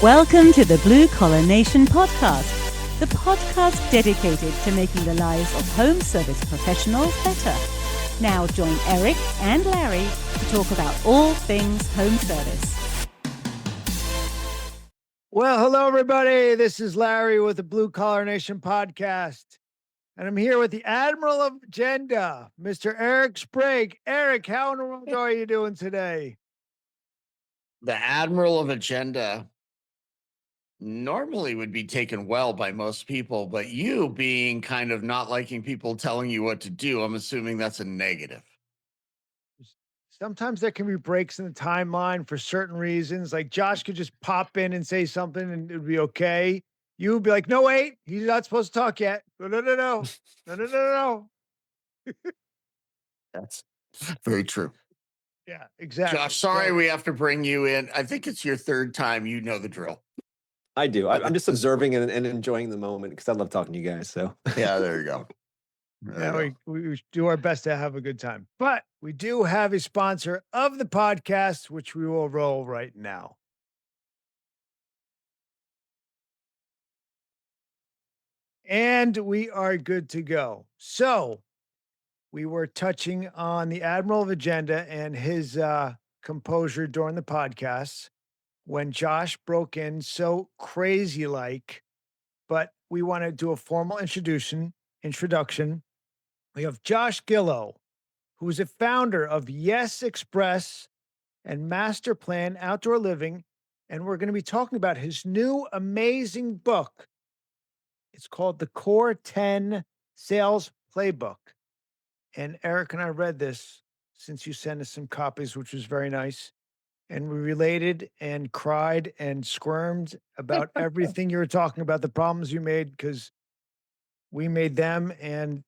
Welcome to the Blue Collar Nation podcast, the podcast dedicated to making the lives of home service professionals better. Now join Eric and Larry to talk about all things home service. Well, hello, everybody. This is Larry with the Blue Collar Nation podcast. And I'm here with the Admiral of Agenda, Mr. Eric Sprague. Eric, how in the world are you doing today? The Admiral of Agenda normally would be taken well by most people, but you being kind of not liking people telling you what to do, I'm assuming that's a negative. Sometimes there can be breaks in the timeline for certain reasons. Like Josh could just pop in and say something and it would be okay. You would be like, no, wait, he's not supposed to talk yet. No. That's very true. Yeah, exactly. Josh, sorry we have to bring you in. I think it's your third time. You know the drill. I do. I'm just observing and enjoying the moment because I love talking to you guys. So yeah, there you go. We do our best to have a good time. But we do have a sponsor of the podcast, which we will roll right now. And we are good to go. So we were touching on the Admiral of Agenda and his composure during the podcast when Josh broke in so crazy like, but we want to do a formal introduction. We have Josh Gillow, who is a founder of yes.express and Master Plan Outdoor Living. And we're going to be talking about his new amazing book. It's called The Core 10 Sales Playbook. And Eric and I read this since you sent us some copies, which was very nice. And we related and cried and squirmed about everything you were talking about, the problems you made, because we made them and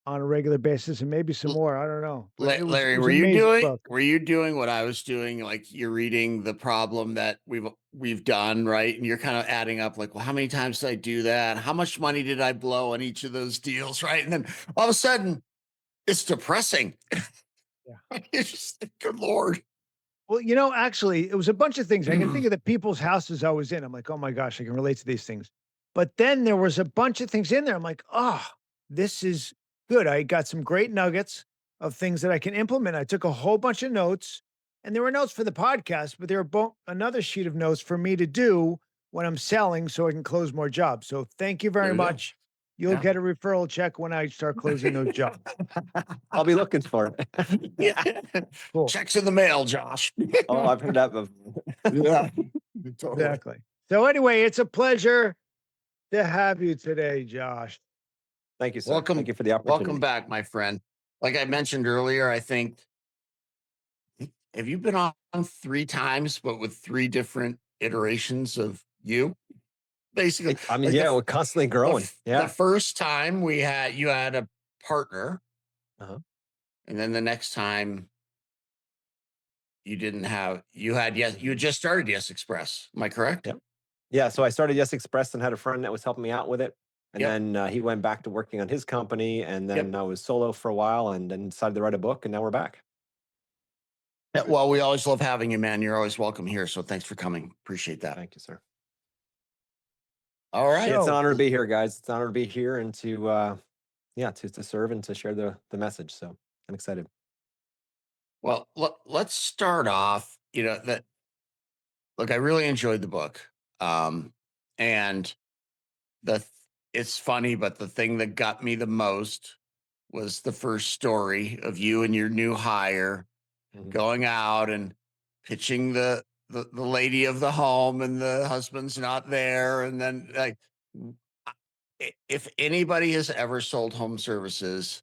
on a regular basis and maybe some more. I don't know. Larry, were you doing what I was doing? Like you're reading the problem that we've done, right? And you're kind of adding up like, well, how many times did I do that? How much money did I blow on each of those deals, right? And then all of a sudden it's depressing. Yeah. It's just, good Lord. Well, actually, it was a bunch of things. I can think of the people's houses I was in. I'm like, oh my gosh, I can relate to these things. But then there was a bunch of things in there. I'm like, this is good. I got some great nuggets of things that I can implement. I took a whole bunch of notes, and there were notes for the podcast, but there were another sheet of notes for me to do when I'm selling so I can close more jobs. So thank you very much. You'll get a referral check when I start closing those jobs. I'll be looking for it. Yeah. Cool. Checks in the mail, Josh. Oh, I've heard that before. Yeah. Totally. Exactly. So anyway, it's a pleasure to have you today, Josh. Thank you, sir. Welcome. Thank you for the opportunity. Welcome back, my friend. Like I mentioned earlier, I think, have you been on 3 times, but with 3 different iterations of you? Basically, I mean, like we're constantly growing. The first time you had a partner, and then the next time you had just started Yes Express. Am I correct? Yep. Yeah. So I started Yes Express and had a friend that was helping me out with it, and then he went back to working on his company, and then I was solo for a while, and then decided to write a book, and now we're back. Yeah, well, we always love having you, man. You're always welcome here. So thanks for coming. Appreciate that. Thank you, sir. All right. It's an honor to be here, guys. It's an honor to be here and to serve and to share the message. So I'm excited. Well, let's start off, look, I really enjoyed the book. And it's funny, but the thing that got me the most was the first story of you and your new hire going out and pitching the lady of the home, and the husband's not there. And then like, if anybody has ever sold home services,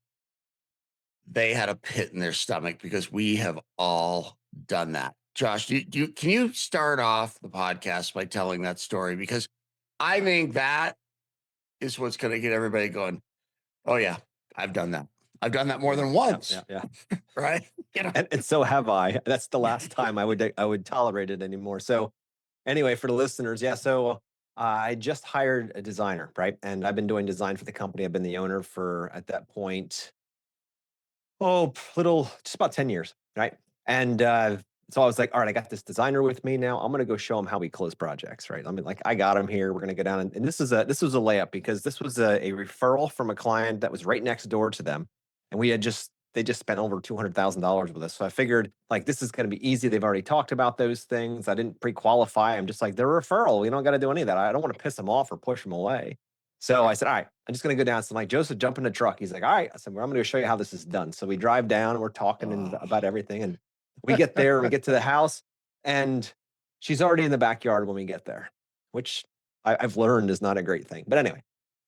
they had a pit in their stomach, because we have all done that. Josh, can you start off the podcast by telling that story? Because I think that is what's going to get everybody going, oh yeah, I've done that. I've done that more than once. Yeah. Right. And so have I. That's the last time I would tolerate it anymore. So anyway, for the listeners, So I just hired a designer, right? And I've been doing design for the company. I've been the owner for, at that point, just about 10 years, right? And So I was like, all right, I got this designer with me now. I'm going to go show him how we close projects, right? I mean, like I got him here. We're going to go down and this was a layup because this was a referral from a client that was right next door to them. And they just spent over $200,000 with us. So I figured like this is going to be easy. They've already talked about those things. I didn't pre-qualify. I'm just like, they're a referral. We don't got to do any of that. I don't want to piss them off or push them away. So I said, all right, I'm just going to go down. So I'm like, Joseph, jump in the truck. He's like, all right. I said, well, I'm going to show you how this is done. So we drive down and we're talking about everything. And we get there, we get to the house, and she's already in the backyard when we get there, which I've learned is not a great thing. But anyway,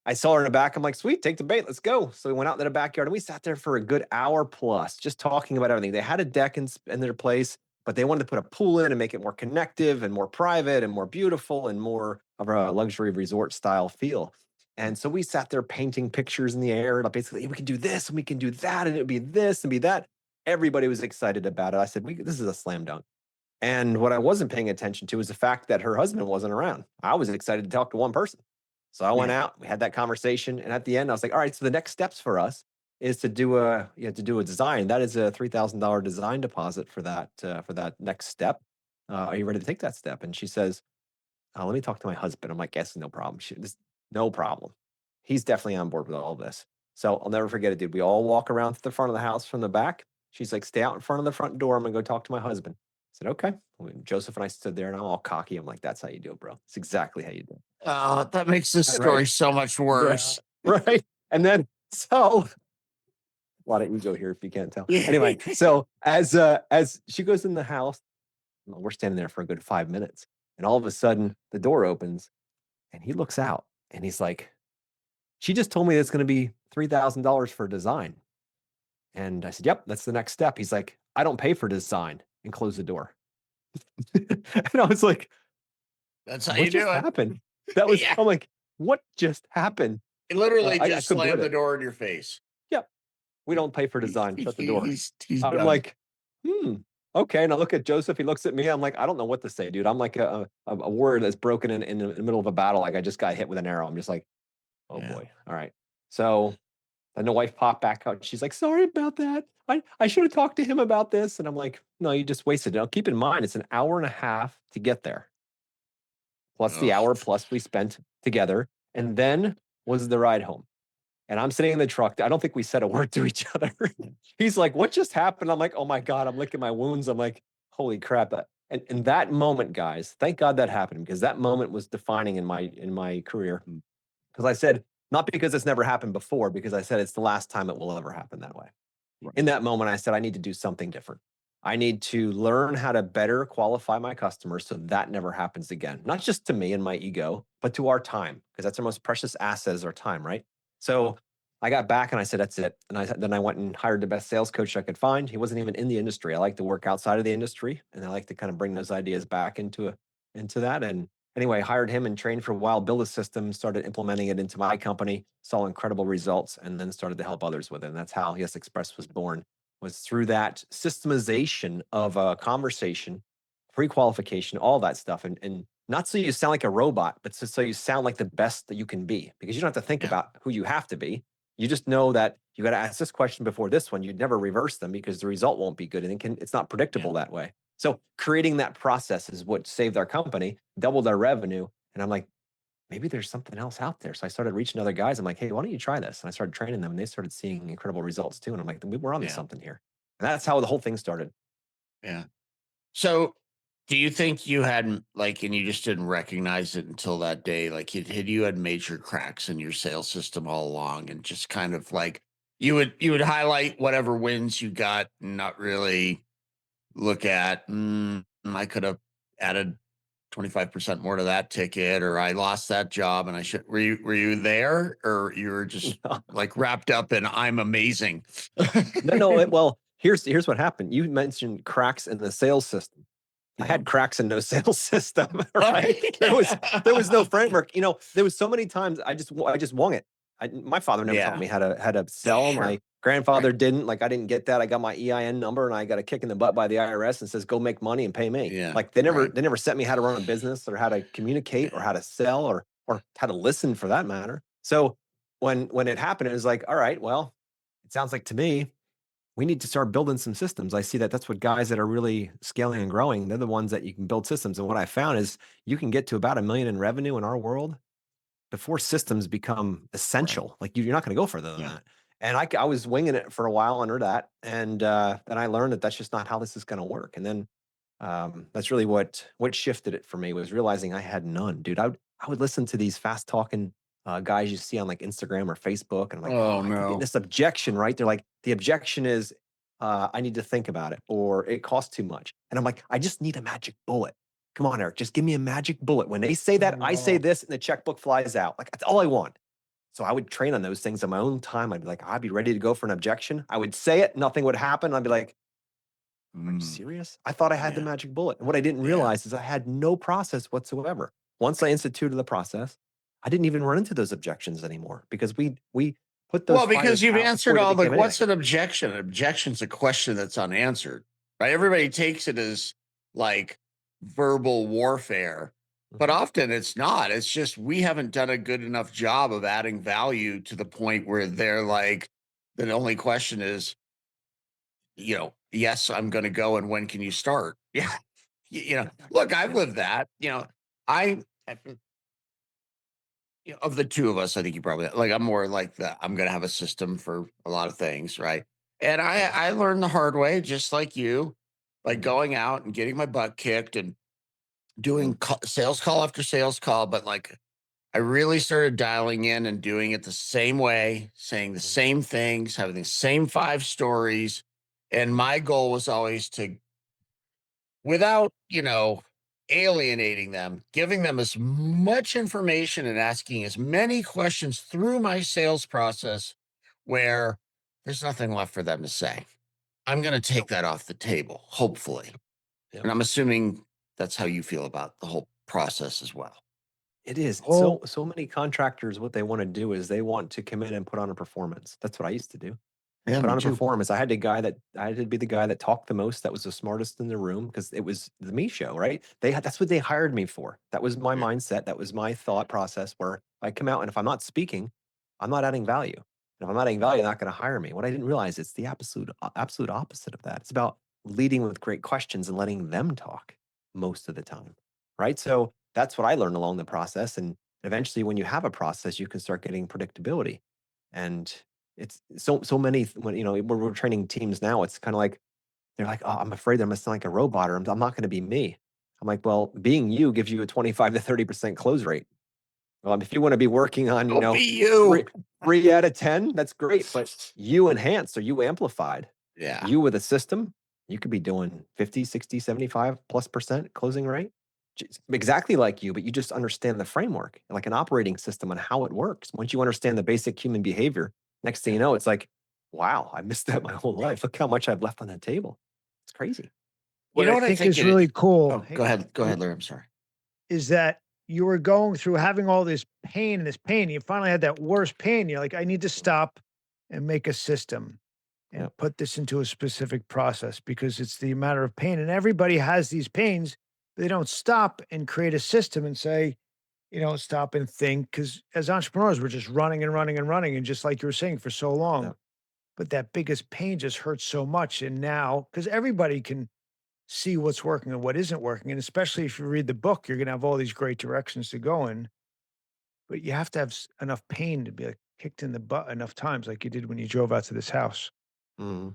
I saw her in the back. I'm like, sweet, take the bait. Let's go. So we went out to the backyard and we sat there for a good hour plus, just talking about everything. They had a deck in their place, but they wanted to put a pool in and make it more connective and more private and more beautiful and more of a luxury resort style feel. And so we sat there painting pictures in the air. Like basically, we can do this and we can do that, and it would be this and be that. Everybody was excited about it. I said, this is a slam dunk. And what I wasn't paying attention to was the fact that her husband wasn't around. I was excited to talk to one person. So I went out, we had that conversation. And at the end, I was like, all right, so the next steps for us is to do a design. That is a $3,000 design deposit for that next step. Are you ready to take that step? And she says, let me talk to my husband. I'm like, yes, no problem. No problem. He's definitely on board with all this. So I'll never forget it, dude. We all walk around to the front of the house from the back. She's like, stay out in front of the front door. I'm going to go talk to my husband. I said, okay. Joseph and I stood there and I'm all cocky. I'm like, that's how you do it, bro. It's exactly how you do it. Oh, that makes this story so much worse. Yeah, right. And then, so a lot of ego here if you can't tell. Anyway, so as she goes in the house, we're standing there for a good 5 minutes. And all of a sudden the door opens and he looks out and he's like, she just told me it's going to be $3,000 for design. And I said, yep, that's the next step. He's like, I don't pay for design, and close the door. And I was like, that's how what you do just it. Happened? That was, I'm like, what just happened? It literally I just couldn't slammed believe the it. door in your face. Yep. We don't pay for design. Shut the door. He's I'm done. like, okay. And I look at Joseph. He looks at me. I'm like, I don't know what to say, dude. I'm like a word that's broken in the middle of a battle. Like I just got hit with an arrow. I'm just like, oh boy. All right. So then the wife popped back out. She's like, sorry about that. I should have talked to him about this. And I'm like, no, you just wasted it. Now keep in mind, it's an hour and a half to get there, plus the hour plus we spent together. And then was the ride home. And I'm sitting in the truck. I don't think we said a word to each other. He's like, what just happened? I'm like, oh my God, I'm licking my wounds. I'm like, holy crap. And in that moment, guys, thank God that happened, because that moment was defining in my career. Because I said, not because it's never happened before, because I said it's the last time it will ever happen that way. Right. In that moment, I said, I need to do something different. I need to learn how to better qualify my customers so that never happens again. Not just to me and my ego, but to our time, because that's our most precious asset is our time, right? So I got back and I said, that's it. And then I went and hired the best sales coach I could find. He wasn't even in the industry. I like to work outside of the industry, and I like to kind of bring those ideas back into that. And anyway, hired him and trained for a while, built a system, started implementing it into my company, saw incredible results, and then started to help others with it. And that's how Yes Express was born, was through that systemization of a conversation, pre-qualification, all that stuff. And not so you sound like a robot, but so you sound like the best that you can be, because you don't have to think about who you have to be. You just know that you got to ask this question before this one. You'd never reverse them because the result won't be good. And it's not predictable that way. So creating that process is what saved our company, doubled our revenue. And I'm like, maybe there's something else out there. So I started reaching other guys. I'm like, hey, why don't you try this? And I started training them, and they started seeing incredible results too. And I'm like, we're onto something here. And that's how the whole thing started. Yeah. So do you think you had like, and you just didn't recognize it until that day, like you had major cracks in your sales system all along, and just kind of like you would highlight whatever wins you got and not really look at, I could have added 25% more to that ticket, or I lost that job and I should, were you there, or you were just like wrapped up in I'm amazing? No. Well, here's what happened. You mentioned cracks in the sales system. I had cracks in no sales system. Right? There was no framework. There was so many times I just wung it. My father never taught me how to sell. Sure. My grandfather didn't. Like I didn't get that. I got my EIN number and I got a kick in the butt by the IRS and says, go make money and pay me. Yeah. Like they never sent me how to run a business or how to communicate or how to sell or how to listen, for that matter. So when it happened, it was like, all right, well, it sounds like to me we need to start building some systems. I see that that's what guys that are really scaling and growing, they're the ones that you can build systems. And what I found is you can get to about $1 million in revenue in our world before systems become essential. Like you're not going to go further than that. And I was winging it for a while under that. And then I learned that that's just not how this is going to work. And then that's really what shifted it for me, was realizing I had none, dude. I would listen to these fast talking guys you see on like Instagram or Facebook, and I'm like, Oh, I keep getting no. this objection, right? They're like, the objection is I need to think about it, or it costs too much. And I'm like, I just need a magic bullet. Come on, Eric, just give me a magic bullet. When they say that, I say this, and the checkbook flies out. Like, that's all I want. So I would train on those things in my own time. I'd be like, I'd be ready to go for an objection. I would say it, nothing would happen. I'd be like, are you serious? I thought I had the magic bullet. And what I didn't realize is I had no process whatsoever. Once I instituted the process, I didn't even run into those objections anymore, because we put those Well, because fires you've out answered before they all the, became what's anything. an objection? An objection's a question that's unanswered, right? Everybody takes it as like verbal warfare, but Mhm. often it's not. It's just we haven't done a good enough job of adding value to the point where they're like, the only question is, yes, I'm going to go, and when can you start? Yeah. Look, I've lived that. I, of the two of us, I think you probably, like, I'm more like that. I'm going to have a system for a lot of things. Right. And I learned the hard way, just like you, like Mhm. going out and getting my butt kicked and doing sales call after sales call. But like, I really started dialing in and doing it the same way, saying the same things, having the same 5 stories. And my goal was always to, without, alienating them, giving them as much information and asking as many questions through my sales process where there's nothing left for them to say. I'm going to take that off the table, hopefully. Yep. And I'm assuming that's how you feel about the whole process as well. It is. Oh, So many contractors, what they want to do is they want to come in and put on a performance. That's what I used to do. Yeah, Put me on a too. performance. I had to be the guy that talked the most, that was the smartest in the room, because it was the me show, right? That's what they hired me for. That was my mindset. That was my thought process, where I come out and if I'm not speaking, I'm not adding value. And if I'm not adding value, they're not going to hire me. What I didn't realize, it's the absolute opposite of that. It's about leading with great questions and letting them talk most of the time, right? So that's what I learned along the process. And eventually, when you have a process, you can start getting predictability. And it's so many when we're training teams now, it's kind of like they're like, oh, I'm afraid I'm gonna sound like a robot, or I'm not gonna be me. I'm like, well, being you gives you a 25 to 30% close rate. Well, if you want to be working on, Don't be you. three out of 10, that's great. But you enhanced, or you amplified, Yeah. you with a system, you could be doing 50, 60, 75+% closing rate. Exactly like you, but you just understand the framework, like an operating system, on how it works. Once you understand the basic human behavior, next thing you know, it's like, wow, I missed that my whole life. Look how much I've left on that table. It's crazy. You what know I what I think think is it is? really cool. Oh, go ahead. Go ahead, Larry. I'm sorry. Is that you were going through having all this pain and this pain. You finally had that worst pain. You're like, I need to stop and make a system and Yep. put this into a specific process, because it's the matter of pain. And everybody has these pains. They don't stop and create a system and say, stop and think. Because as entrepreneurs, we're just running and running and running. And just like you were saying, for so long. Yep. But that biggest pain just hurts so much. And now, because everybody can see what's working and what isn't working. And especially if you read the book, you're going to have all these great directions to go in. But you have to have enough pain to be like kicked in the butt enough times, like you did when you drove out to this house. Mhm.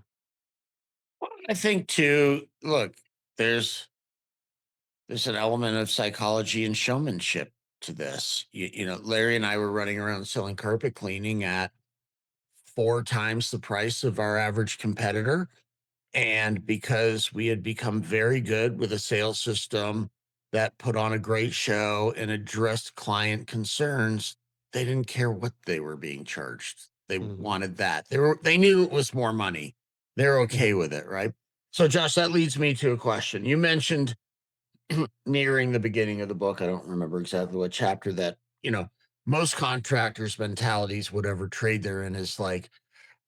Well, I think too, look, there's an element of psychology and showmanship to this. Larry and I were running around selling carpet cleaning at 4 times the price of our average competitor. And because we had become very good with a sales system that put on a great show and addressed client concerns, they didn't care what they were being charged. They Mhm. wanted that. They knew it was more money. They're okay Mhm. with it, right? So, Josh, that leads me to a question. You mentioned nearing the beginning of the book, I don't remember exactly what chapter, that, most contractors' mentalities, whatever trade they're in, is like,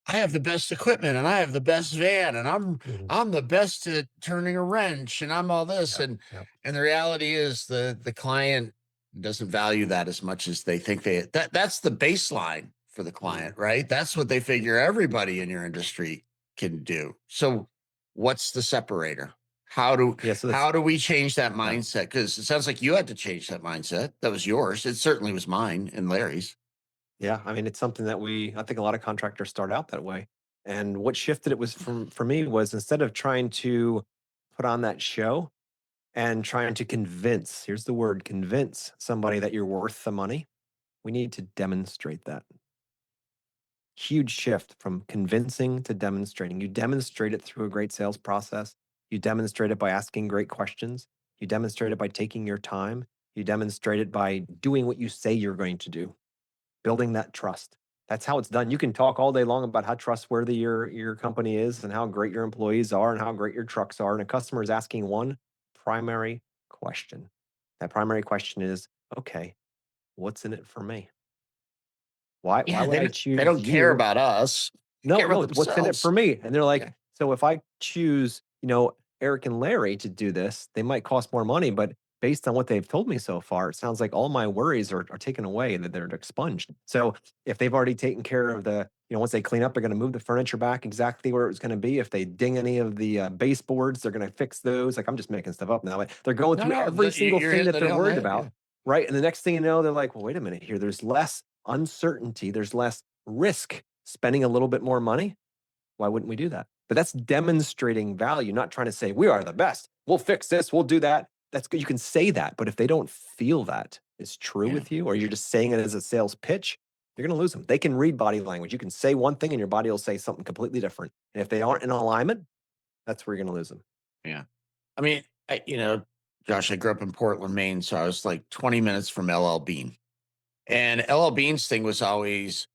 I have the best equipment and I have the best van and I'm Mhm. I'm the best at turning a wrench and I'm all this. Yep. And Yep. the reality is the client doesn't value that as much as they think that's the baseline for the Mhm. client, right? That's what they figure everybody in your industry can do. So what's the separator? How do we change that mindset? Because it sounds like you had to change that mindset. That was yours. It certainly was mine and Larry's. Yeah, I mean, it's something that I think a lot of contractors start out that way. And what shifted it was for me was instead of trying to put on that show and trying to convince, here's the word, convince somebody that you're worth the money, we need to demonstrate that. Huge shift from convincing to demonstrating. You demonstrate it through a great sales process. You demonstrate it by asking great questions. You demonstrate it by taking your time. You demonstrate it by doing what you say you're going to do, building that trust. That's how it's done. You can talk all day long about how trustworthy your company is and how great your employees are and how great your trucks are. And a customer is asking one primary question. That primary question is, okay, what's in it for me? Why would I They don't choose care you? about us. They care No, about it's what's in it for themselves. me. And they're like, Yeah. so if I choose, Eric and Larry to do this, they might cost more money, but based on what they've told me so far, it sounds like all my worries are taken away and that they're expunged. So if they've already taken care of once they clean up, they're going to move the furniture back exactly where it was going to be. If they ding any of the baseboards, they're going to fix those. Like I'm just making stuff up now. But they're going through every single You're thing hitting that the they're nail on the worried head. about. Yeah. Right. And the next thing you know, they're like, well, wait a minute here. There's less uncertainty. There's less risk spending a little bit more money. Why wouldn't we do that? But that's demonstrating value, not trying to say we are the best. We'll fix this. We'll do that. That's good. You can say that, but if they don't feel that is true Yeah. with you, or you're just saying it as a sales pitch, you're going to lose them. They can read body language. You can say one thing and your body will say something completely different. And if they aren't in alignment, that's where you're going to lose them. Yeah. I mean, Josh, I grew up in Portland, Maine, so I was like 20 minutes from LL Bean. And LL Bean's thing was always,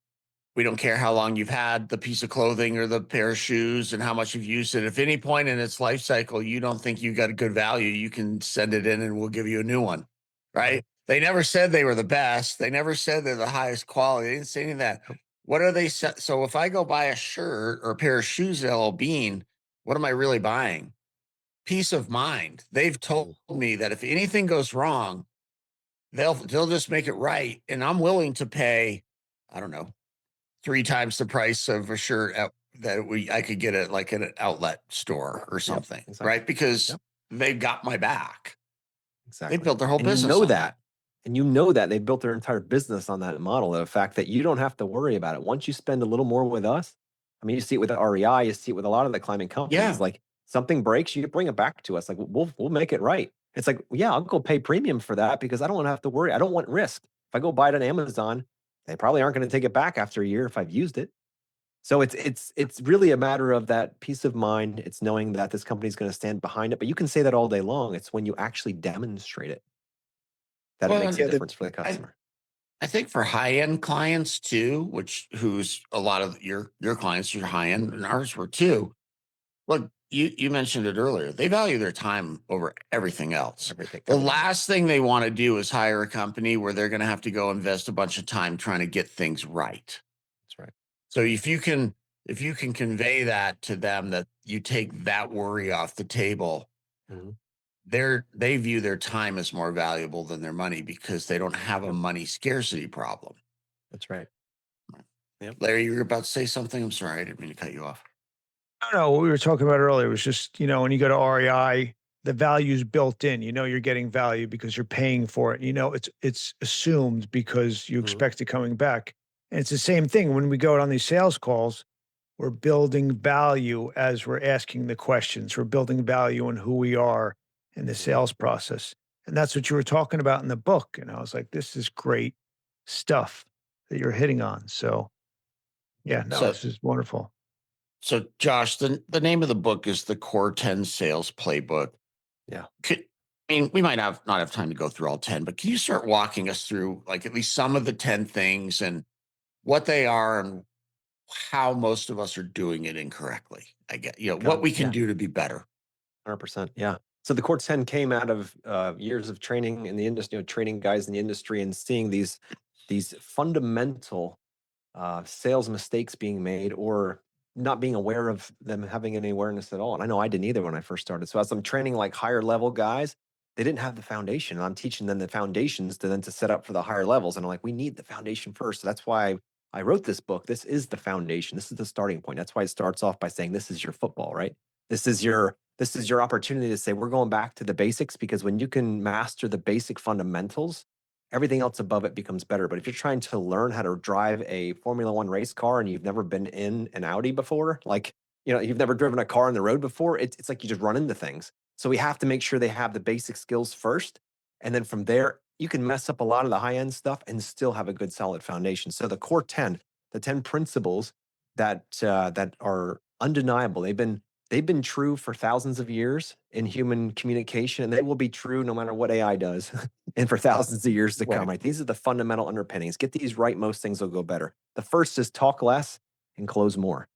we don't care how long you've had the piece of clothing or the pair of shoes and how much you've used it. If any point in its life cycle you don't think you got a good value, you can send it in and we'll give you a new one. Right? They never said they were the best. They never said they're the highest quality. They didn't say any of that. What are they? So if I go buy a shirt or a pair of shoes at LL Bean, what am I really buying? Peace of mind. They've told me that if anything goes wrong, they'll just make it right. And I'm willing to pay, I don't know, 3 times the price of a shirt I could get at like an outlet store or something, exactly. right? Because they've got my back. Exactly. They built their whole And business on that. And you know that they built their entire business on that model. The fact that you don't have to worry about it. Once you spend a little more with us, I mean, you see it with the REI, you see it with a lot of the climbing companies. Yeah. Like something breaks, you bring it back to us. Like we'll make it right. It's like, yeah, I'll go pay premium for that because I don't want to have to worry. I don't want risk. If I go buy it on Amazon, they probably aren't going to take it back after a year if I've used it. So it's really a matter of that peace of mind. It's knowing that this company is going to stand behind it. But you can say that all day long. It's when you actually demonstrate it that it makes a difference for the customer. I think for high-end clients too, who's a lot of your clients are high-end and ours were too. Look, you mentioned it earlier. They value their time over everything else. The last thing they want to do is hire a company where they're going to have to go invest a bunch of time trying to get things right. That's right. So if you can convey that to them, that you take that worry off the table, they view their time as more valuable than their money because they don't have a money scarcity problem. That's right. Yep. Larry, you were about to say something. I'm sorry, I didn't mean to cut you off. No, what we were talking about earlier was just, when you go to REI, the value's built in. You're getting value because you're paying for it. It's assumed because you expect it coming back. And it's the same thing when we go out on these sales calls. We're building value as we're asking the questions. We're building value in who we are in the sales process. And that's what you were talking about in the book. And I was like, this is great stuff that you're hitting on. So, yeah, no, this is wonderful. So, Josh, the name of the book is The Core 10 Sales Playbook. Yeah. We might not have time to go through all 10, but can you start walking us through like at least some of the 10 things and what they are and how most of us are doing it incorrectly? I get, what we can do to be better. 100%. Yeah. So the Core 10 came out of years of training in the industry, training guys in the industry and seeing these fundamental sales mistakes being made or not being aware of them having any awareness at all. And I know I didn't either when I first started. So as I'm training like higher level guys, they didn't have the foundation. And I'm teaching them the foundations to set up for the higher levels. And I'm like, we need the foundation first. So that's why I wrote this book. This is the foundation. This is the starting point. That's why it starts off by saying this is your football, right? This is your opportunity to say we're going back to the basics, because when you can master the basic fundamentals, everything else above it becomes better. But if you're trying to learn how to drive a Formula One race car and you've never been in an Audi before, like, you've never driven a car on the road before, it's like you just run into things. So we have to make sure they have the basic skills first. And then from there, you can mess up a lot of the high end stuff and still have a good solid foundation. So the core 10, the 10 principles that are undeniable. They've been true for thousands of years in human communication, and they will be true no matter what AI does, and for thousands of years to come. Right. Right? These are the fundamental underpinnings. Get these right, most things will go better. The first is talk less and close more.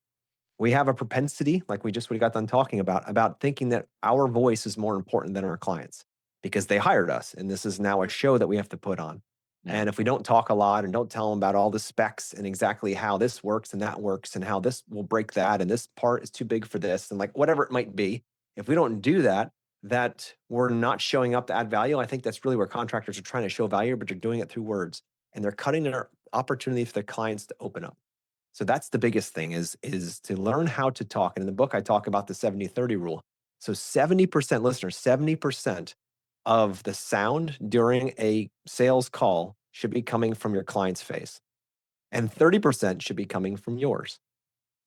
We have a propensity, like we got done talking about thinking that our voice is more important than our clients because they hired us, and this is now a show that we have to put on. Yeah. And if we don't talk a lot and don't tell them about all the specs and exactly how this works and that works and how this will break that and this part is too big for this and like whatever it might be, if we don't do that, that we're not showing up to add value. I think that's really where contractors are trying to show value, but they're doing it through words, and they're cutting their opportunity for their clients to open up. So that's the biggest thing is to learn how to talk. And in the book, I talk about the 70-30 rule. So 70%, listeners, 70% of the sound during a sales call should be coming from your client's face, and 30% should be coming from yours.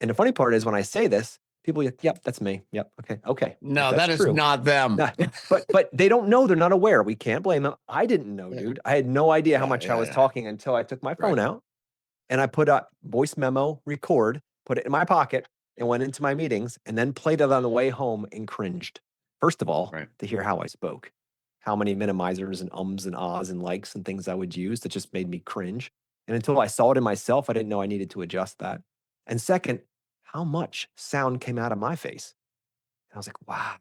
And the funny part is when I say this, people, yep, that's me. Yep. Okay. No, that's that is true. not them. But they don't know. They're not aware. We can't blame them. I didn't know, Yeah. dude. I had no idea how Yeah, much I yeah, was yeah. talking until I took my phone Right. out and I put up voice memo, record, put it in my pocket, and went into my meetings, and then played it on the way home and cringed. First of all, Right. to hear how I spoke, how many minimizers and ums and ahs and likes and things I would use that just made me cringe. And until I saw it in myself, I didn't know I needed to adjust that. And second, how much sound came out of my face. And I was like, wow,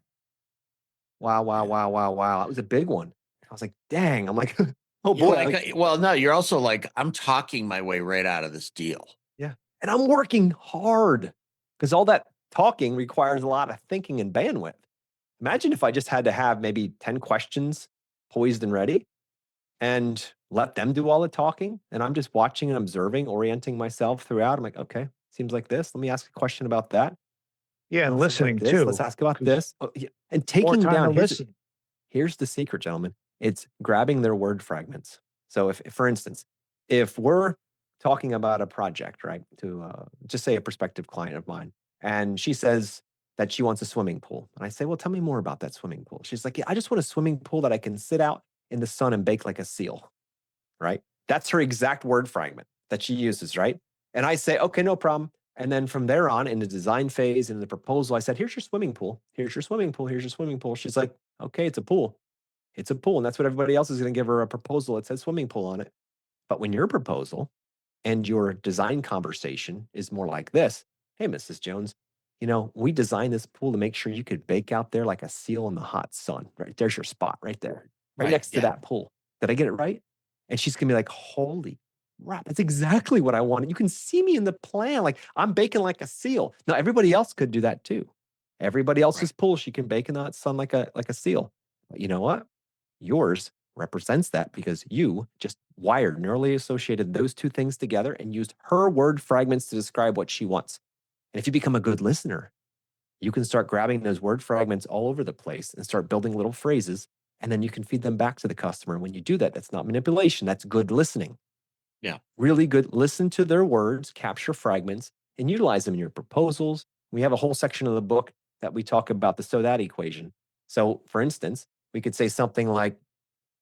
wow, wow, Yeah. wow, wow, wow. That was a big one. I was like, dang. I'm like, oh You're boy. like, well, no, you're also like, I'm talking my way right out of this deal. Yeah. And I'm working hard because all that talking requires a lot of thinking and bandwidth. Imagine if I just had to have maybe 10 questions poised and ready and let them do all the talking. And I'm just watching and observing, orienting myself throughout. I'm like, okay, seems like this. Let me ask a question about that. Yeah, and Seems like listening this. too. Let's ask about 'cause this. Oh, yeah. And more taking time down, to listen. here's the secret, gentlemen. It's grabbing their word fragments. So if for instance, if we're talking about a project, right, to just say a prospective client of mine, and she says that she wants a swimming pool. And I say, well, tell me more about that swimming pool. She's like, yeah, I just want a swimming pool that I can sit out in the sun and bake like a seal, right? That's her exact word fragment that she uses, right? And I say, okay, no problem. And then from there on in the design phase and the proposal, I said, here's your swimming pool. Here's your swimming pool. Here's your swimming pool. She's like, okay, it's a pool. It's a pool. And that's what everybody else is going to give her a proposal that says swimming pool on it. But when your proposal and your design conversation is more like this, hey, Mrs. Jones, we designed this pool to make sure you could bake out there like a seal in the hot sun. Right there's your spot right there, right next to that pool. Did I get it right? And she's gonna be like, holy crap, that's exactly what I wanted. You can see me in the plan. Like I'm baking like a seal. Now everybody else could do that too. Everybody else's pool, she can bake in the hot sun like a seal. But you know what? Yours represents that because you just wired, neurally associated those two things together and used her word fragments to describe what she wants. And if you become a good listener, you can start grabbing those word fragments all over the place and start building little phrases. And then you can feed them back to the customer. And when you do that, that's not manipulation, that's good listening. Yeah. Really good. Listen to their words, capture fragments, and utilize them in your proposals. We have a whole section of the book that we talk about the so that equation. So, for instance, we could say something like,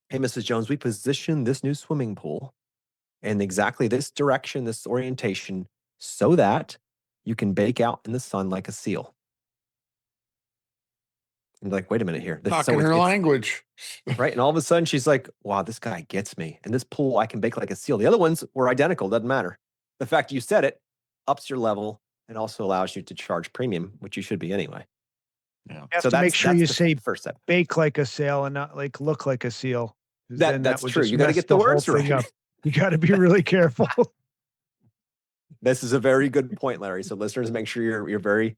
hey, Mrs. Jones, we positioned this new swimming pool in exactly this direction, this orientation, so that you can bake out in the sun like a seal. And like, wait a minute here. Talking her language. Right. And all of a sudden she's like, wow, this guy gets me. And this pool, I can bake like a seal. The other ones were identical. Doesn't matter. The fact you said it ups your level and also allows you to charge premium, which you should be anyway. Yeah. You have to make sure you say first step. Bake like a seal and not like look like a seal. That's true. You got to get the words right. Up. You got to be really careful. This is a very good point, Larry. So listeners, make sure you're very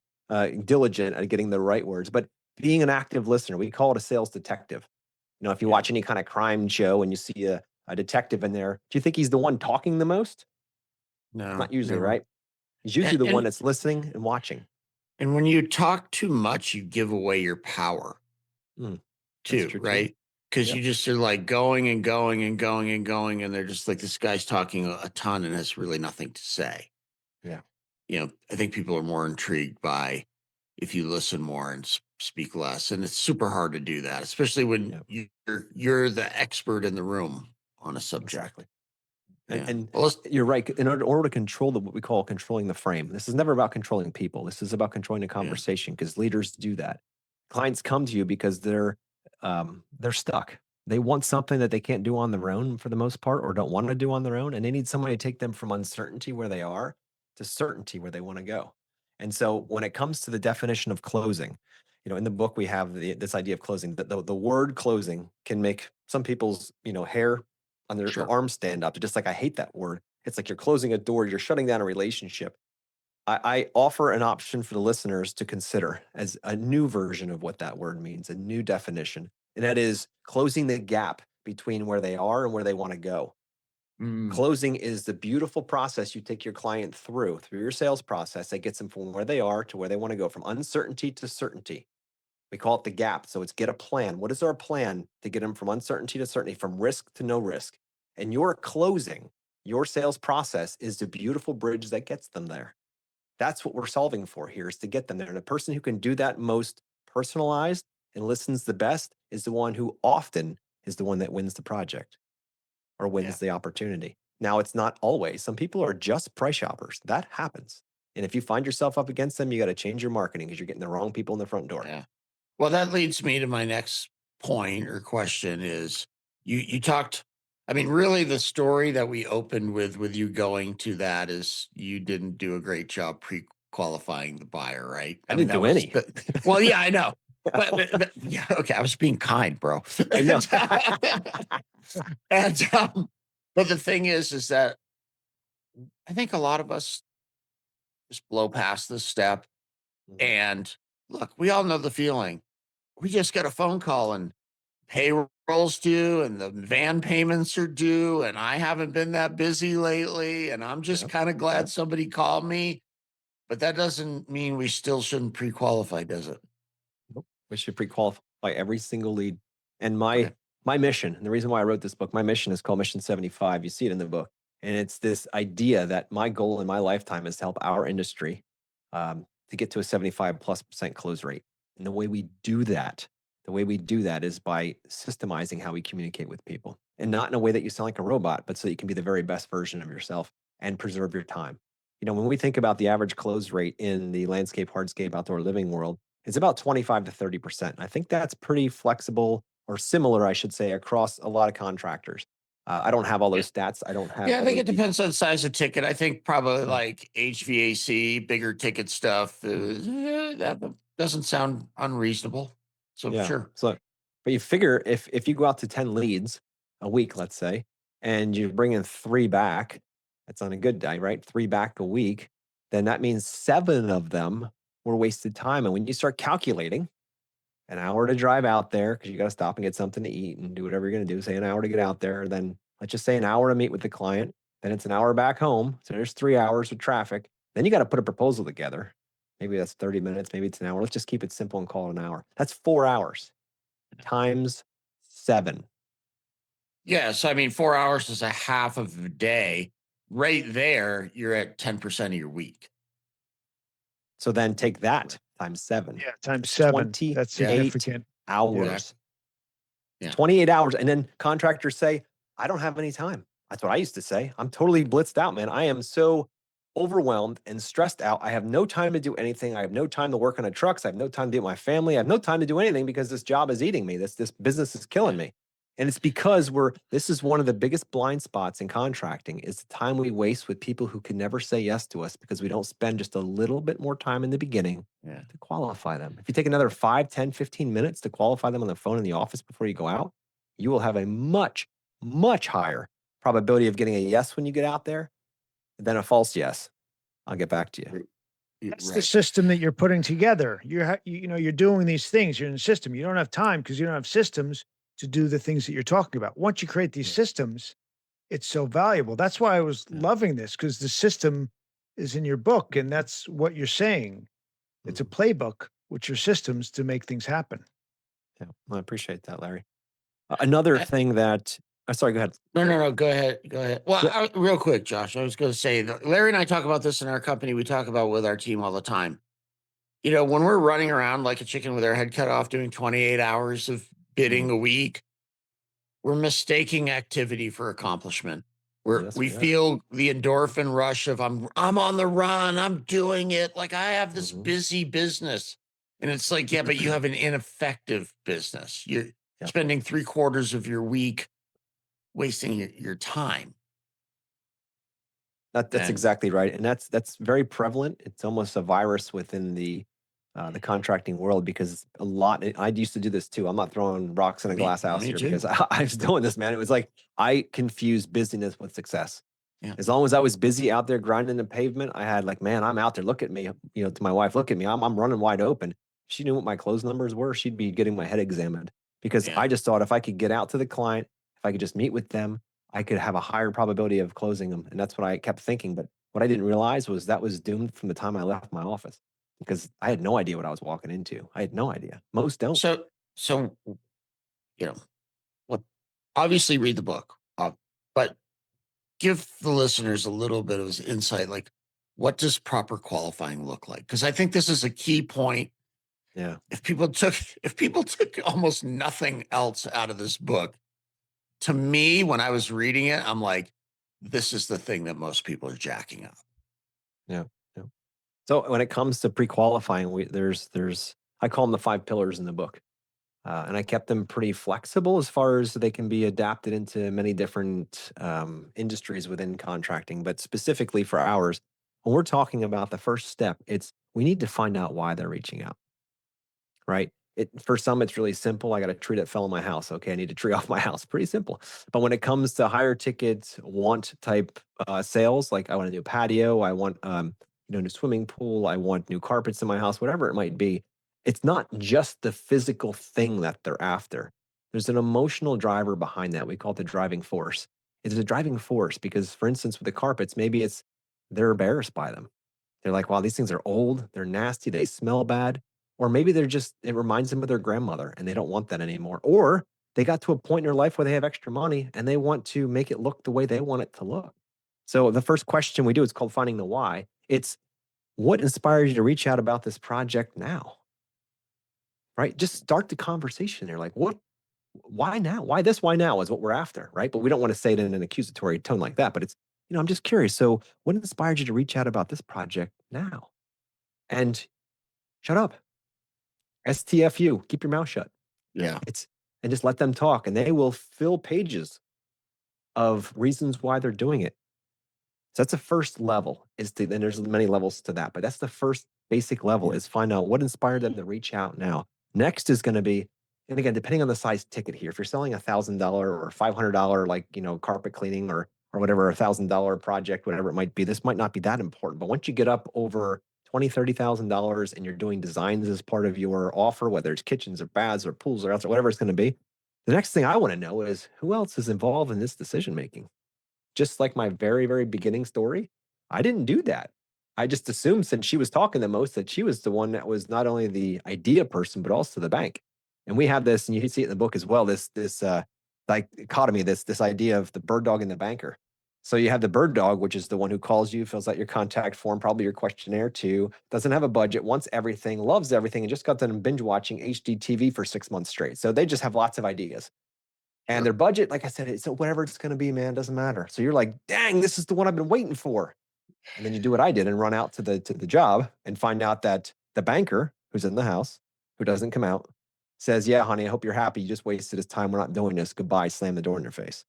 diligent at getting the right words. But being an active listener, we call it a sales detective. If you watch any kind of crime show and you see a detective in there, do you think he's the one talking the most? No, Not usually, never. right? He's usually And, the one and that's listening and watching. and when you talk too much, you give away your power Mm, that's too, true too. right? Because Yep. you just are like going and going and going and going, and they're just like, this guy's talking a ton and has really nothing to say. Yeah. I think people are more intrigued by if you listen more and speak less, and it's super hard to do that, especially when Yep. you're the expert in the room on a subject. Exactly. Yeah. And Well, you're right. In order to control what we call controlling the frame, this is never about controlling people. This is about controlling the conversation because leaders do that. Clients come to you because they're stuck. They want something that they can't do on their own for the most part, or don't want to do on their own, and they need somebody to take them from uncertainty where they are to certainty where they want to go. And so, when it comes to the definition of closing, in the book we have this idea of closing. The word closing can make some people's hair on their Sure. arms stand up. Just like, I hate that word. It's like you're closing a door, you're shutting down a relationship. I offer an option for the listeners to consider as a new version of what that word means, a new definition. And that is closing the gap between where they are and where they want to go. Closing is the beautiful process you take your client through your sales process that gets them from where they are to where they want to go, from uncertainty to certainty. We call it the gap. So it's get a plan. What is our plan to get them from uncertainty to certainty, from risk to no risk? And your closing, your sales process is the beautiful bridge that gets them there. That's what we're solving for here, is to get them there. And the person who can do that most personalized and listens the best is the one who often is the one that wins the project or wins the opportunity. Now, it's not always. Some people are just price shoppers. That happens. And if you find yourself up against them, you got to change your marketing because you're getting the wrong people in the front door. Yeah. Well, that leads me to my next point or question is you talked, I mean, really the story that we opened with you going to that is you didn't do a great job pre-qualifying the buyer, right? I mean, didn't do any. Well, yeah, I know. But yeah, okay, I was being kind, bro. I know. But the thing is that I think a lot of us just blow past this step. And look, we all know the feeling. We just got a phone call and payroll's due and the van payments are due, and I haven't been that busy lately, and I'm just kind of glad somebody called me. But that doesn't mean we still shouldn't pre-qualify, does it? Nope. We should pre-qualify every single lead. And my mission, and the reason why I wrote this book, my mission is called Mission 75. You see it in the book. And it's this idea that my goal in my lifetime is to help our industry to get to a 75+% close rate. And the way we do that is by systemizing how we communicate with people, and not in a way that you sound like a robot, but so you can be the very best version of yourself and preserve your time. When we think about the average close rate in the landscape, hardscape, outdoor living world, it's about 25 to 30%. I think that's pretty flexible, or similar, I should say, across a lot of contractors. I don't have all those stats. I don't have. Yeah, I think it depends on the size of ticket. I think probably like HVAC, bigger ticket stuff, that doesn't sound unreasonable. So sure. So, but you figure if you go out to 10 leads a week, let's say, and you bring in 3 back, that's on a good day, right? 3 back a week, then that means 7 of them were wasted time. And when you start calculating an hour to drive out there, because you got to stop and get something to eat and do whatever you're going to do, say an hour to get out there, then let's just say an hour to meet with the client, then it's an hour back home. So there's 3 hours of traffic. Then you got to put a proposal together. Maybe that's 30 minutes, maybe it's an hour. Let's just keep it simple and call it an hour. That's 4 hours times 7. Yes, I mean 4 hours is a half of a day. Right there, you're at 10% of your week. So then take that times 7. Yeah, times 7. 28 That's significant. hours. Yeah. 28 hours. And then contractors say, I don't have any time. That's what I used to say. I'm totally blitzed out, man. I am so overwhelmed and stressed out. I have no time to do anything. I have no time to work on the trucks. I have no time to be with my family. I have no time to do anything because this job is eating me. This business is killing me. And it's because this is one of the biggest blind spots in contracting, is the time we waste with people who can never say yes to us because we don't spend just a little bit more time in the beginning to qualify them. If you take another 5, 10, 15 minutes to qualify them on the phone in the office before you go out, you will have a much, much higher probability of getting a yes when you get out there than a false yes. I'll get back to you. That's the system that you're putting together. You're doing these things. You're in a system. You don't have time because you don't have systems to do the things that you're talking about. Once you create these systems, it's so valuable. That's why I was Yeah. loving this, because the system is in your book, and that's what you're saying. It's a Mhm. playbook with your systems to make things happen. Yeah. Well, I appreciate that, Larry. Another Uh, thing that, sorry, go ahead. No, no, no. Go ahead. Go ahead. Well, Well, real quick, Josh, I was going to say that Larry and I talk about this in our company. We talk about with our team all the time. When we're running around like a chicken with our head cut off, doing 28 hours of bidding mhm. a week, we're mistaking activity for accomplishment. Yes, We we are. feel the endorphin rush of I'm on the run, I'm doing it, like I have this Hmm. busy business. And it's like, yeah, but you have an ineffective business. You're Yeah. spending 3/4 of your week wasting your time. That's And exactly right, and that's very prevalent. It's almost a virus within the contracting world because a lot. I used to do this too. I'm not throwing rocks in a glass house me here because too. I was doing this, man. It was like I confused busyness with success. Yeah. As long as I was busy out there grinding the pavement, I had like, man, I'm out there. Look at me, to my wife, look at me. I'm running wide open. If she knew what my close numbers were, she'd be getting my head examined because Yeah. I just thought if I could get out to the client, if I could just meet with them, I could have a higher probability of closing them. And that's what I kept thinking. But what I didn't realize was that was doomed from the time I left my office because I had no idea what I was walking into. I had no idea. Most don't. So you know, what obviously read the book, but give the listeners a little bit of insight, like what does proper qualifying look like? Because I think this is a key point. Yeah. If people took almost nothing else out of this book, to me, when I was reading it, I'm like, this is the thing that most people are jacking up. Yeah. Yeah. So when it comes to pre-qualifying, there's I call them the five pillars in the book. And I kept them pretty flexible as far as they can be adapted into many different industries within contracting. But specifically for ours, when we're talking about the first step, it's we need to find out why they're reaching out, right? For some, it's really simple. I got a tree that fell in my house. Okay, I need a tree off my house. Pretty simple. But when it comes to higher ticket want type sales, like I want a new patio, I want new swimming pool, I want new carpets in my house, whatever it might be, it's not just the physical thing that they're after. There's an emotional driver behind that. We call it the driving force. It's a driving force because, for instance, with the carpets, maybe it's they're embarrassed by them. They're like, wow, these things are old, they're nasty, they smell bad. Or maybe they're just, it reminds them of their grandmother and they don't want that anymore. Or they got to a point in their life where they have extra money and they want to make it look the way they want it to look. So the first question we do is called finding the why. It's what inspires you to reach out about this project now, right? Just start the conversation there. Like, why now? Why this? Why now is what we're after, right? But we don't want to say it in an accusatory tone like that. But it's, I'm just curious. So what inspired you to reach out about this project now? And shut up. STFU, keep your mouth shut. Yeah. It's and just let them talk and they will fill pages of reasons why they're doing it. So that's the first level is to, and there's many levels to that, but that's the first basic level is find out what inspired them to reach out now. Next is going to be, and again, depending on the size ticket here, if you're selling $1,000 or $500, like, carpet cleaning or whatever, $1,000 project, whatever it might be, this might not be that important. But once you get up over 20, $30,000 and you're doing designs as part of your offer, whether it's kitchens or baths or pools or else or whatever it's going to be, the next thing I want to know is who else is involved in this decision making? Just like my very, very beginning story, I didn't do that. I just assumed since she was talking the most that she was the one that was not only the idea person, but also the bank. And we have this, and you can see it in the book as well, this dichotomy, this idea of the bird dog and the banker. So you have the bird dog, which is the one who calls you, fills out your contact form, probably your questionnaire too, doesn't have a budget, wants everything, loves everything, and just got done binge watching HGTV for 6 months straight. So they just have lots of ideas. And Sure. their budget, like I said, it's whatever it's going to be, man, doesn't matter. So you're like, dang, this is the one I've been waiting for. And then you do what I did and run out to the job and find out that the banker who's in the house, who doesn't come out, says, yeah, honey, I hope you're happy. You just wasted his time. We're not doing this. Goodbye. Slam the door in your face.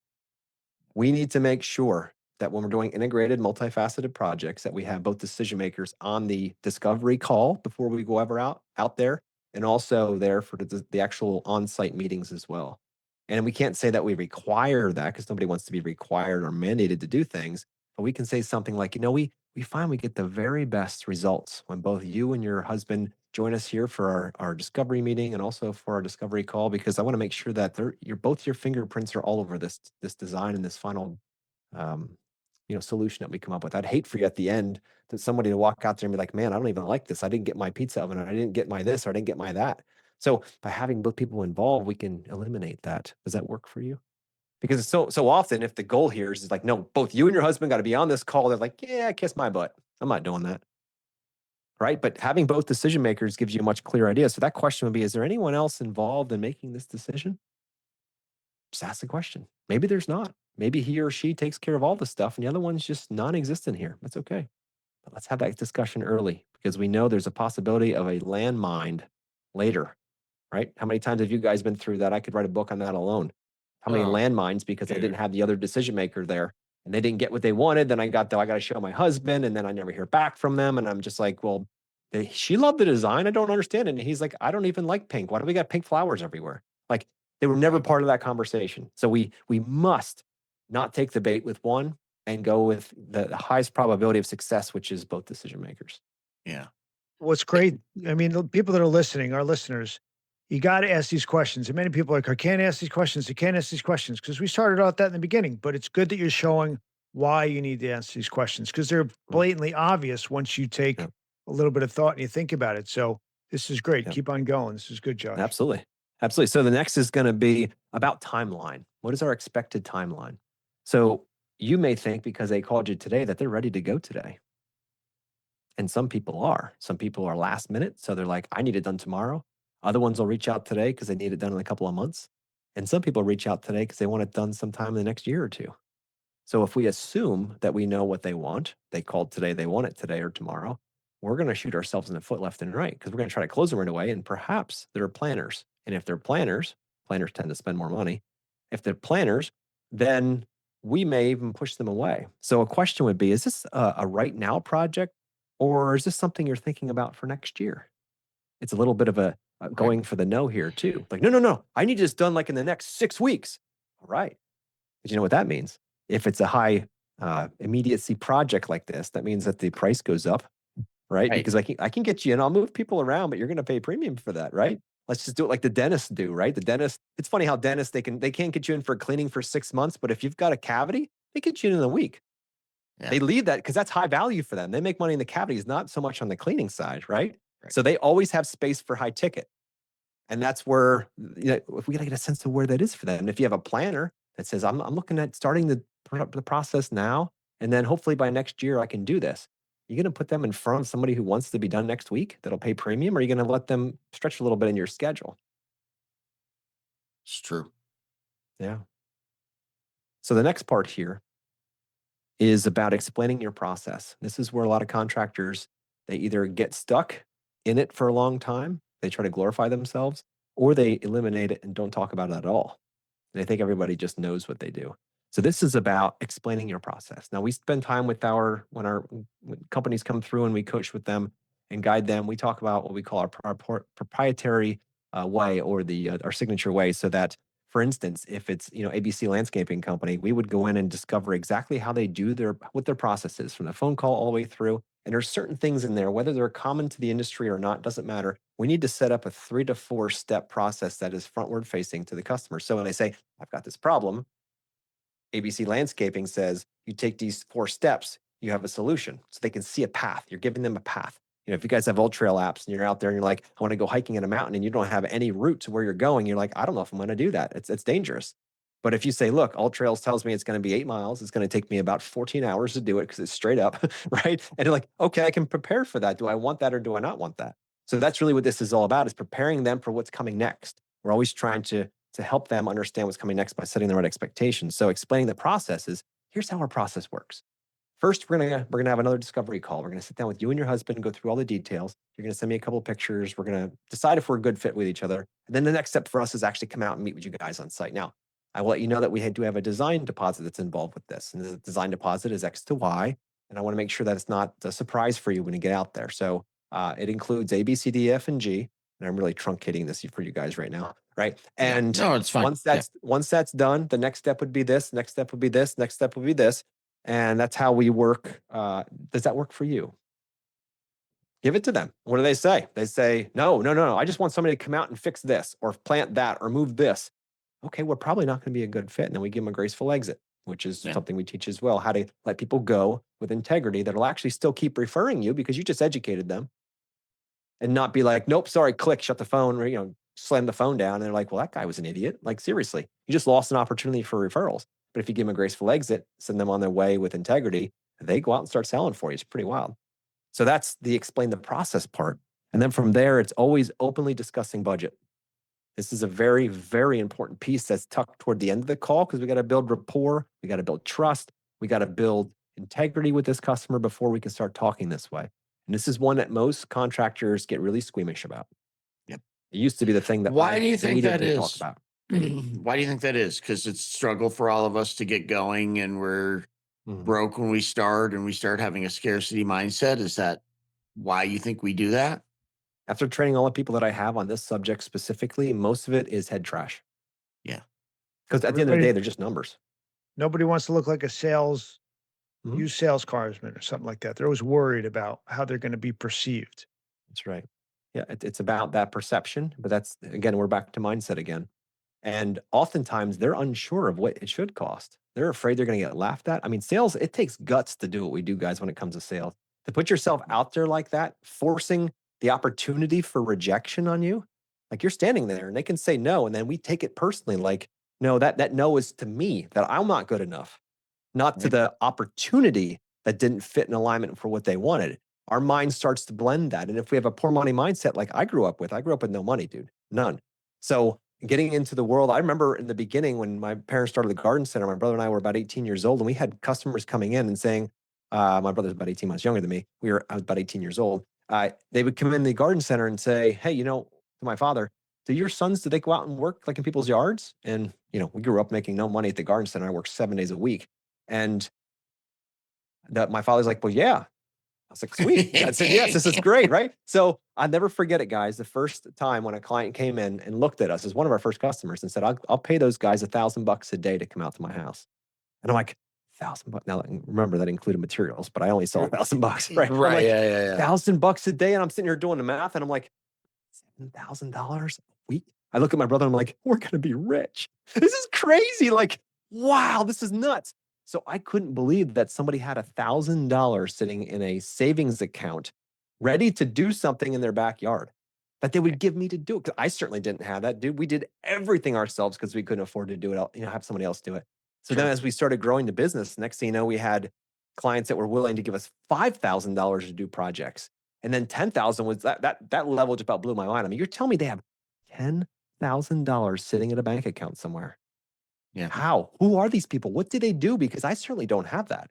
We need to make sure that when we're doing integrated, multifaceted projects, that we have both decision makers on the discovery call before we go ever out there, and also there for the actual on-site meetings as well. And we can't say that we require that because nobody wants to be required or mandated to do things. But we can say something like, we find we get the very best results when both you and your husband join us here for our discovery meeting and also for our discovery call because I want to make sure that your both your fingerprints are all over this design and this final um, solution that we come up with. I'd hate for you at the end that somebody to walk out there and be like, man, I don't even like this. I didn't get my pizza oven, or I didn't get my this, or I didn't get my that. So by having both people involved, we can eliminate that. Does that work for you? Because it's so often, if the goal here is like, no, both you and your husband got to be on this call, they're like, yeah, kiss my butt. I'm not doing that. Right. But having both decision makers gives you a much clearer idea. So that question would be, is there anyone else involved in making this decision? Just ask the question. Maybe there's not. Maybe he or she takes care of all the stuff and the other one's just non-existent here. That's okay. But let's have that discussion early, because we know there's a possibility of a landmine later, right? How many times have you guys been through that? I could write a book on that alone. How many Oh, landmines because I didn't dude. have the other decision maker there and they didn't get what they wanted. Then I got to show my husband, and then I never hear back from them. And I'm just like, well, she loved the design. I don't understand it. And he's like, I don't even like pink. Why do we got pink flowers everywhere? Like, they were never part of that conversation. So we must not take the bait with one and go with the highest probability of success, which is both decision makers. Yeah. What's great, I mean, the people that are listening, our listeners, you got to ask these questions. And many people are like, I can't ask these questions. I can't ask these questions, because we started out that in the beginning. But it's good that you're showing why you need to answer these questions, because they're blatantly obvious once you take Yep. a little bit of thought and you think about it. So this is great. Yep. Keep on going. This is good, Josh. Absolutely. Absolutely. So the next is going to be about timeline. What is our expected timeline? So you may think because they called you today that they're ready to go today. And some people are. Some people are last minute. So they're like, I need it done tomorrow. Other ones will reach out today because they need it done in a couple of months. And some people reach out today because they want it done sometime in the next year or two. So if we assume that we know what they want, they called today, they want it today or tomorrow, we're going to shoot ourselves in the foot left and right, because we're going to try to close them right away. And perhaps they're planners. And if they're planners, planners tend to spend more money. If they're planners, then we may even push them away. So a question would be, is this a right now project, or is this something you're thinking about for next year? It's a little bit of a going for the no here too. Like, no. I need this done like in the next 6 weeks. All right. But you know what that means? If it's a high immediacy project like this, that means that the price goes up, right? Right. Because I can get you in, I'll move people around, but you're going to pay premium for that, right? Let's just do it like the dentists do, right? The dentist, it's funny how dentists, they can't get you in for cleaning for 6 months, but if you've got a cavity, they get you in a week. Yeah. They leave that because that's high value for them. They make money in the cavities, not so much on the cleaning side, right? Right. So they always have space for high ticket. And that's where, if we got to get a sense of where that is for them. And if you have a planner that says, I'm looking at starting the process now, and then hopefully by next year I can do this. You're going to put them in front of somebody who wants to be done next week that'll pay premium, or are you going to let them stretch a little bit in your schedule? It's true. Yeah. So the next part here is about explaining your process. This is where a lot of contractors, they either get stuck in it for a long time, they try to glorify themselves, or they eliminate it and don't talk about it at all. And I think everybody just knows what they do. So this is about explaining your process. Now, we spend time with when companies come through and we coach with them and guide them. We talk about what we call our proprietary way, or our signature way, so that, for instance, if it's ABC Landscaping Company, we would go in and discover exactly how they do what their process is from the phone call all the way through. And there's certain things in there, whether they're common to the industry or not, doesn't matter. We need to set up a 3 to 4 step process that is frontward facing to the customer. So when they say, I've got this problem, ABC Landscaping says, you take these 4 steps, you have a solution. So they can see a path. You're giving them a path. If you guys have Trail apps and you're out there and you're like, I want to go hiking in a mountain, and you don't have any route to where you're going, you're like, I don't know if I'm going to do that. It's dangerous. But if you say, look, Trails tells me it's going to be 8 miles, it's going to take me about 14 hours to do it because it's straight up, right? And you're like, okay, I can prepare for that. Do I want that or do I not want that? So that's really what this is all about, is preparing them for what's coming next. We're always trying to help them understand what's coming next by setting the right expectations. So explaining the process is, here's how our process works. First, we're gonna have another discovery call. We're gonna sit down with you and your husband and go through all the details. You're gonna send me a couple of pictures. We're gonna decide if we're a good fit with each other. And then the next step for us is actually come out and meet with you guys on site. Now, I will let you know that we do have a design deposit that's involved with this. And the design deposit is X to Y. And I want to make sure that it's not a surprise for you when you get out there. So it includes A, B, C, D, F, and G. And I'm really truncating this for you guys right now, right? And No, it's fine. once that's done, the next step would be this. Next step would be this. Next step would be this. And that's how we work. Does that work for you? Give it to them. What do they say? They say, no. I just want somebody to come out and fix this or plant that or move this. Okay, we're probably not going to be a good fit. And then we give them a graceful exit. which is Yeah. something we teach as well, how to let people go with integrity that'll actually still keep referring you because you just educated them, and not be like, nope, sorry, click, shut the phone, or, slam the phone down. And they're like, well, that guy was an idiot. Like, seriously, you just lost an opportunity for referrals. But if you give them a graceful exit, send them on their way with integrity, they go out and start selling for you. It's pretty wild. So that's the explain the process part. And then from there, it's always openly discussing budget. This is a very, very important piece that's tucked toward the end of the call because we got to build rapport, we got to build trust, we got to build integrity with this customer before we can start talking this way. And this is one that most contractors get really squeamish about. Yep. It used to be the thing that Why I do you think hated that to talk is? about. Why do you think that is? Because it's a struggle for all of us to get going, and we're Mhm. broke when we start, and we start having a scarcity mindset. Is that why you think we do that? After training all the people that I have on this subject specifically, most of it is head trash. Yeah. Because at the end of the Everybody day, they're just numbers. Nobody wants to look like a Mhm. used sales carsman or something like that. They're always worried about how they're gonna be perceived. That's right. Yeah, it's about that perception, but that's again, we're back to mindset again. And oftentimes they're unsure of what it should cost. They're afraid they're going to get laughed at. I mean, sales, it takes guts to do what we do, guys, when it comes to sales. To put yourself out there like that, forcing the opportunity for rejection on you, like you're standing there and they can say no. And then we take it personally, like, no, that no is to me, that I'm not good enough, not to Right. the opportunity that didn't fit in alignment for what they wanted. Our mind starts to blend that. And if we have a poor money mindset, like I grew up with no money, dude, none. So getting into the world, I remember in the beginning when my parents started the garden center, my brother and I were about 18 years old, and we had customers coming in and saying, my brother's about 18 months younger than me. I was about 18 years old. They would come in the garden center and say, hey, to my father, do your sons, do they go out and work like in people's yards? And, we grew up making no money at the garden center. I worked 7 days a week. And my father's like, well, yeah. I was like, sweet. I said, yes, this is great, right? So I'll never forget it, guys. The first time when a client came in and looked at us as one of our first customers and said, I'll pay those guys $1,000 a day to come out to my house. And I'm like, $1,000 bucks. Now remember that included materials, but I only saw $1,000, right? I'm Right. like, Yeah. Yeah. Yeah. $1,000 a day. And I'm sitting here doing the math and I'm like, $7,000 a week. I look at my brother and I'm like, we're going to be rich. This is crazy. Like, wow, this is nuts. So I couldn't believe that somebody had $1,000 sitting in a savings account ready to do something in their backyard that they would give me to do it. 'Cause I certainly didn't have that, dude. We did everything ourselves because we couldn't afford to do it, have somebody else do it. So then Sure. as we started growing the business, next thing you know, we had clients that were willing to give us $5,000 to do projects. And then 10,000 was that level just about blew my mind. I mean, you're telling me they have $10,000 sitting in a bank account somewhere. Yeah. How? Who are these people? What do they do? Because I certainly don't have that.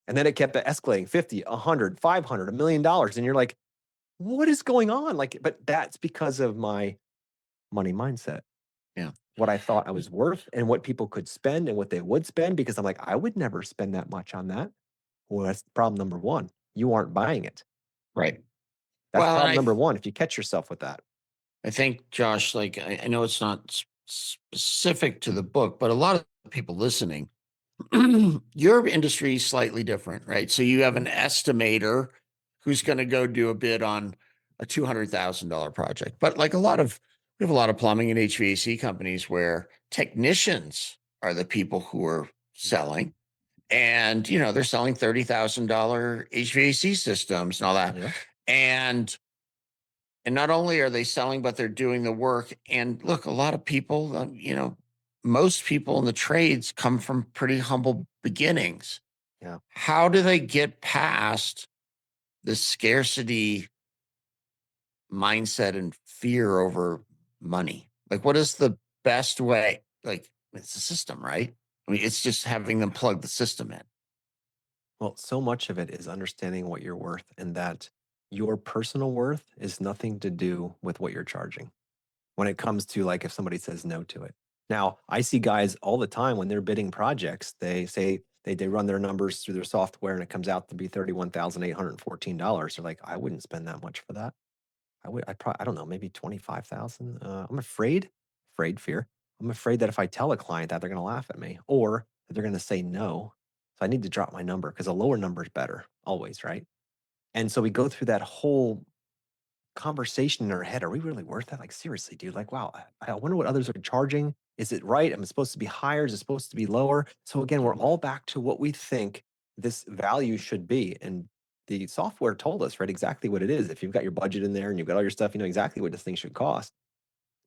And then it kept escalating 50, 100, 500, $1 million. And you're like, what is going on? Like, but that's because of my money mindset. Yeah. What I thought I was worth and what people could spend and what they would spend, because I'm like, I would never spend that much on that. Well, that's problem number one. You aren't buying it. Right. That's Well, and problem number one. If you catch yourself with that. I think, Josh, like I know it's not specific to the book, but a lot of people listening, your industry is slightly different, right? So you have an estimator who's going to go do a bid on a $200,000 project, but like we have a lot of plumbing and HVAC companies where technicians are the people who are selling, and they're selling $30,000 HVAC systems and all that, Yeah. and not only are they selling, but they're doing the work. And look, a lot of people, most people in the trades come from pretty humble beginnings. Yeah. How do they get past the scarcity mindset and fear over money? Like, what is the best way? Like, it's a system, right? I mean, it's just having them plug the system in. Well, so much of it is understanding what you're worth and that your personal worth is nothing to do with what you're charging when it comes to like if somebody says no to it. Now, I see guys all the time when they're bidding projects, they say they run their numbers through their software and it comes out to be $31,814. They're like, I wouldn't spend that much for that. I don't know, maybe 25,000. I'm fear. I'm afraid that if I tell a client that they're going to laugh at me or that they're going to say no. So I need to drop my number because a lower number is better always, right? And so we go through that whole conversation in our head. Are we really worth that? Like, seriously, dude, like, wow, I wonder what others are charging. Is it right? Am I supposed to be higher? Is it supposed to be lower? So again, we're all back to what we think this value should be. And the software told us, right, exactly what it is. If you've got your budget in there and you've got all your stuff, you know exactly what this thing should cost.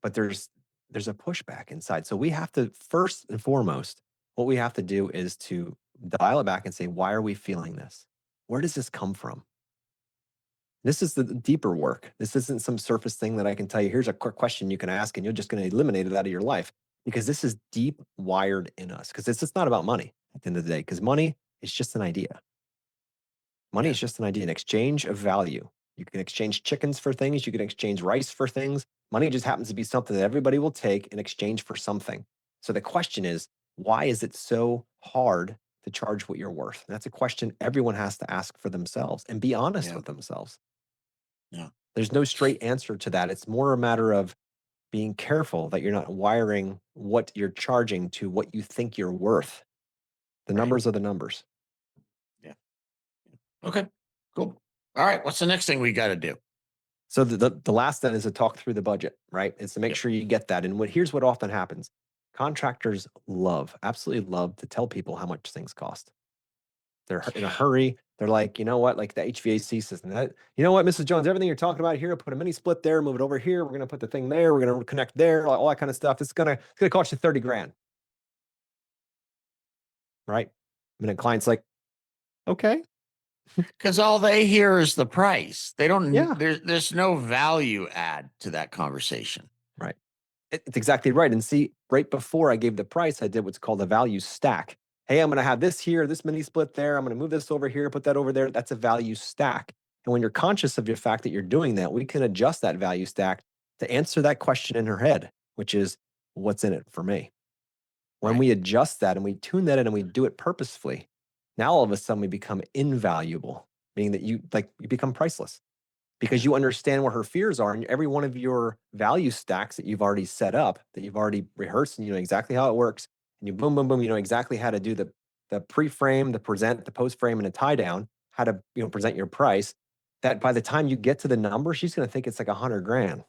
But there's a pushback inside. So we have to, first and foremost, what we have to do is to dial it back and say, why are we feeling this? Where does this come from? This is the deeper work. This isn't some surface thing that I can tell you, here's a quick question you can ask, and you're just going to eliminate it out of your life, because this is deep wired in us. Because it's not about money at the end of the day, because money is just an idea. Money is just an idea, an exchange of value. You can exchange chickens for things. You can exchange rice for things. Money just happens to be something that everybody will take in exchange for something. So the question is, why is it so hard to charge what you're worth? And that's a question everyone has to ask for themselves and be honest Yeah. with themselves. Yeah. There's no straight answer to that. It's more a matter of being careful that you're not wiring what you're charging to what you think you're worth. The Right. numbers are the numbers. Yeah. Okay. Cool. All right. What's the next thing we got to do? So the last then is to talk through the budget, right? It's to make Yep. sure you get that. And here's what often happens. Contractors absolutely love to tell people how much things cost. They're in a hurry. They're like, you know what, like the HVAC system. You know what, Mrs. Jones, everything you're talking about here, put a mini split there, move it over here. We're gonna put the thing there. We're gonna connect there, all that kind of stuff. It's gonna cost you 30 grand, right? And the client's like, okay, Because all they hear is the price. They don't. yeah, There's no value add to that conversation. right. It's exactly right. And see, right before I gave the price, I did what's called a value stack. Hey, I'm going to have this here, this mini split there. I'm going to move this over here, put that over there. That's a value stack. And when you're conscious of your fact that you're doing that, we can adjust that value stack to answer that question in her head, which is, what's in it for me? When Right. we adjust that and we tune that in and we do it purposefully, now all of a sudden we become invaluable, meaning that you become priceless because you understand what her fears are, and every one of your value stacks that you've already set up, that you've already rehearsed, and you know exactly how it works, and you boom, boom, boom, you know exactly how to do the pre-frame, the present, the post-frame, and a tie down, how to present your price. That by the time you get to the number, she's going to think it's like 100 grand,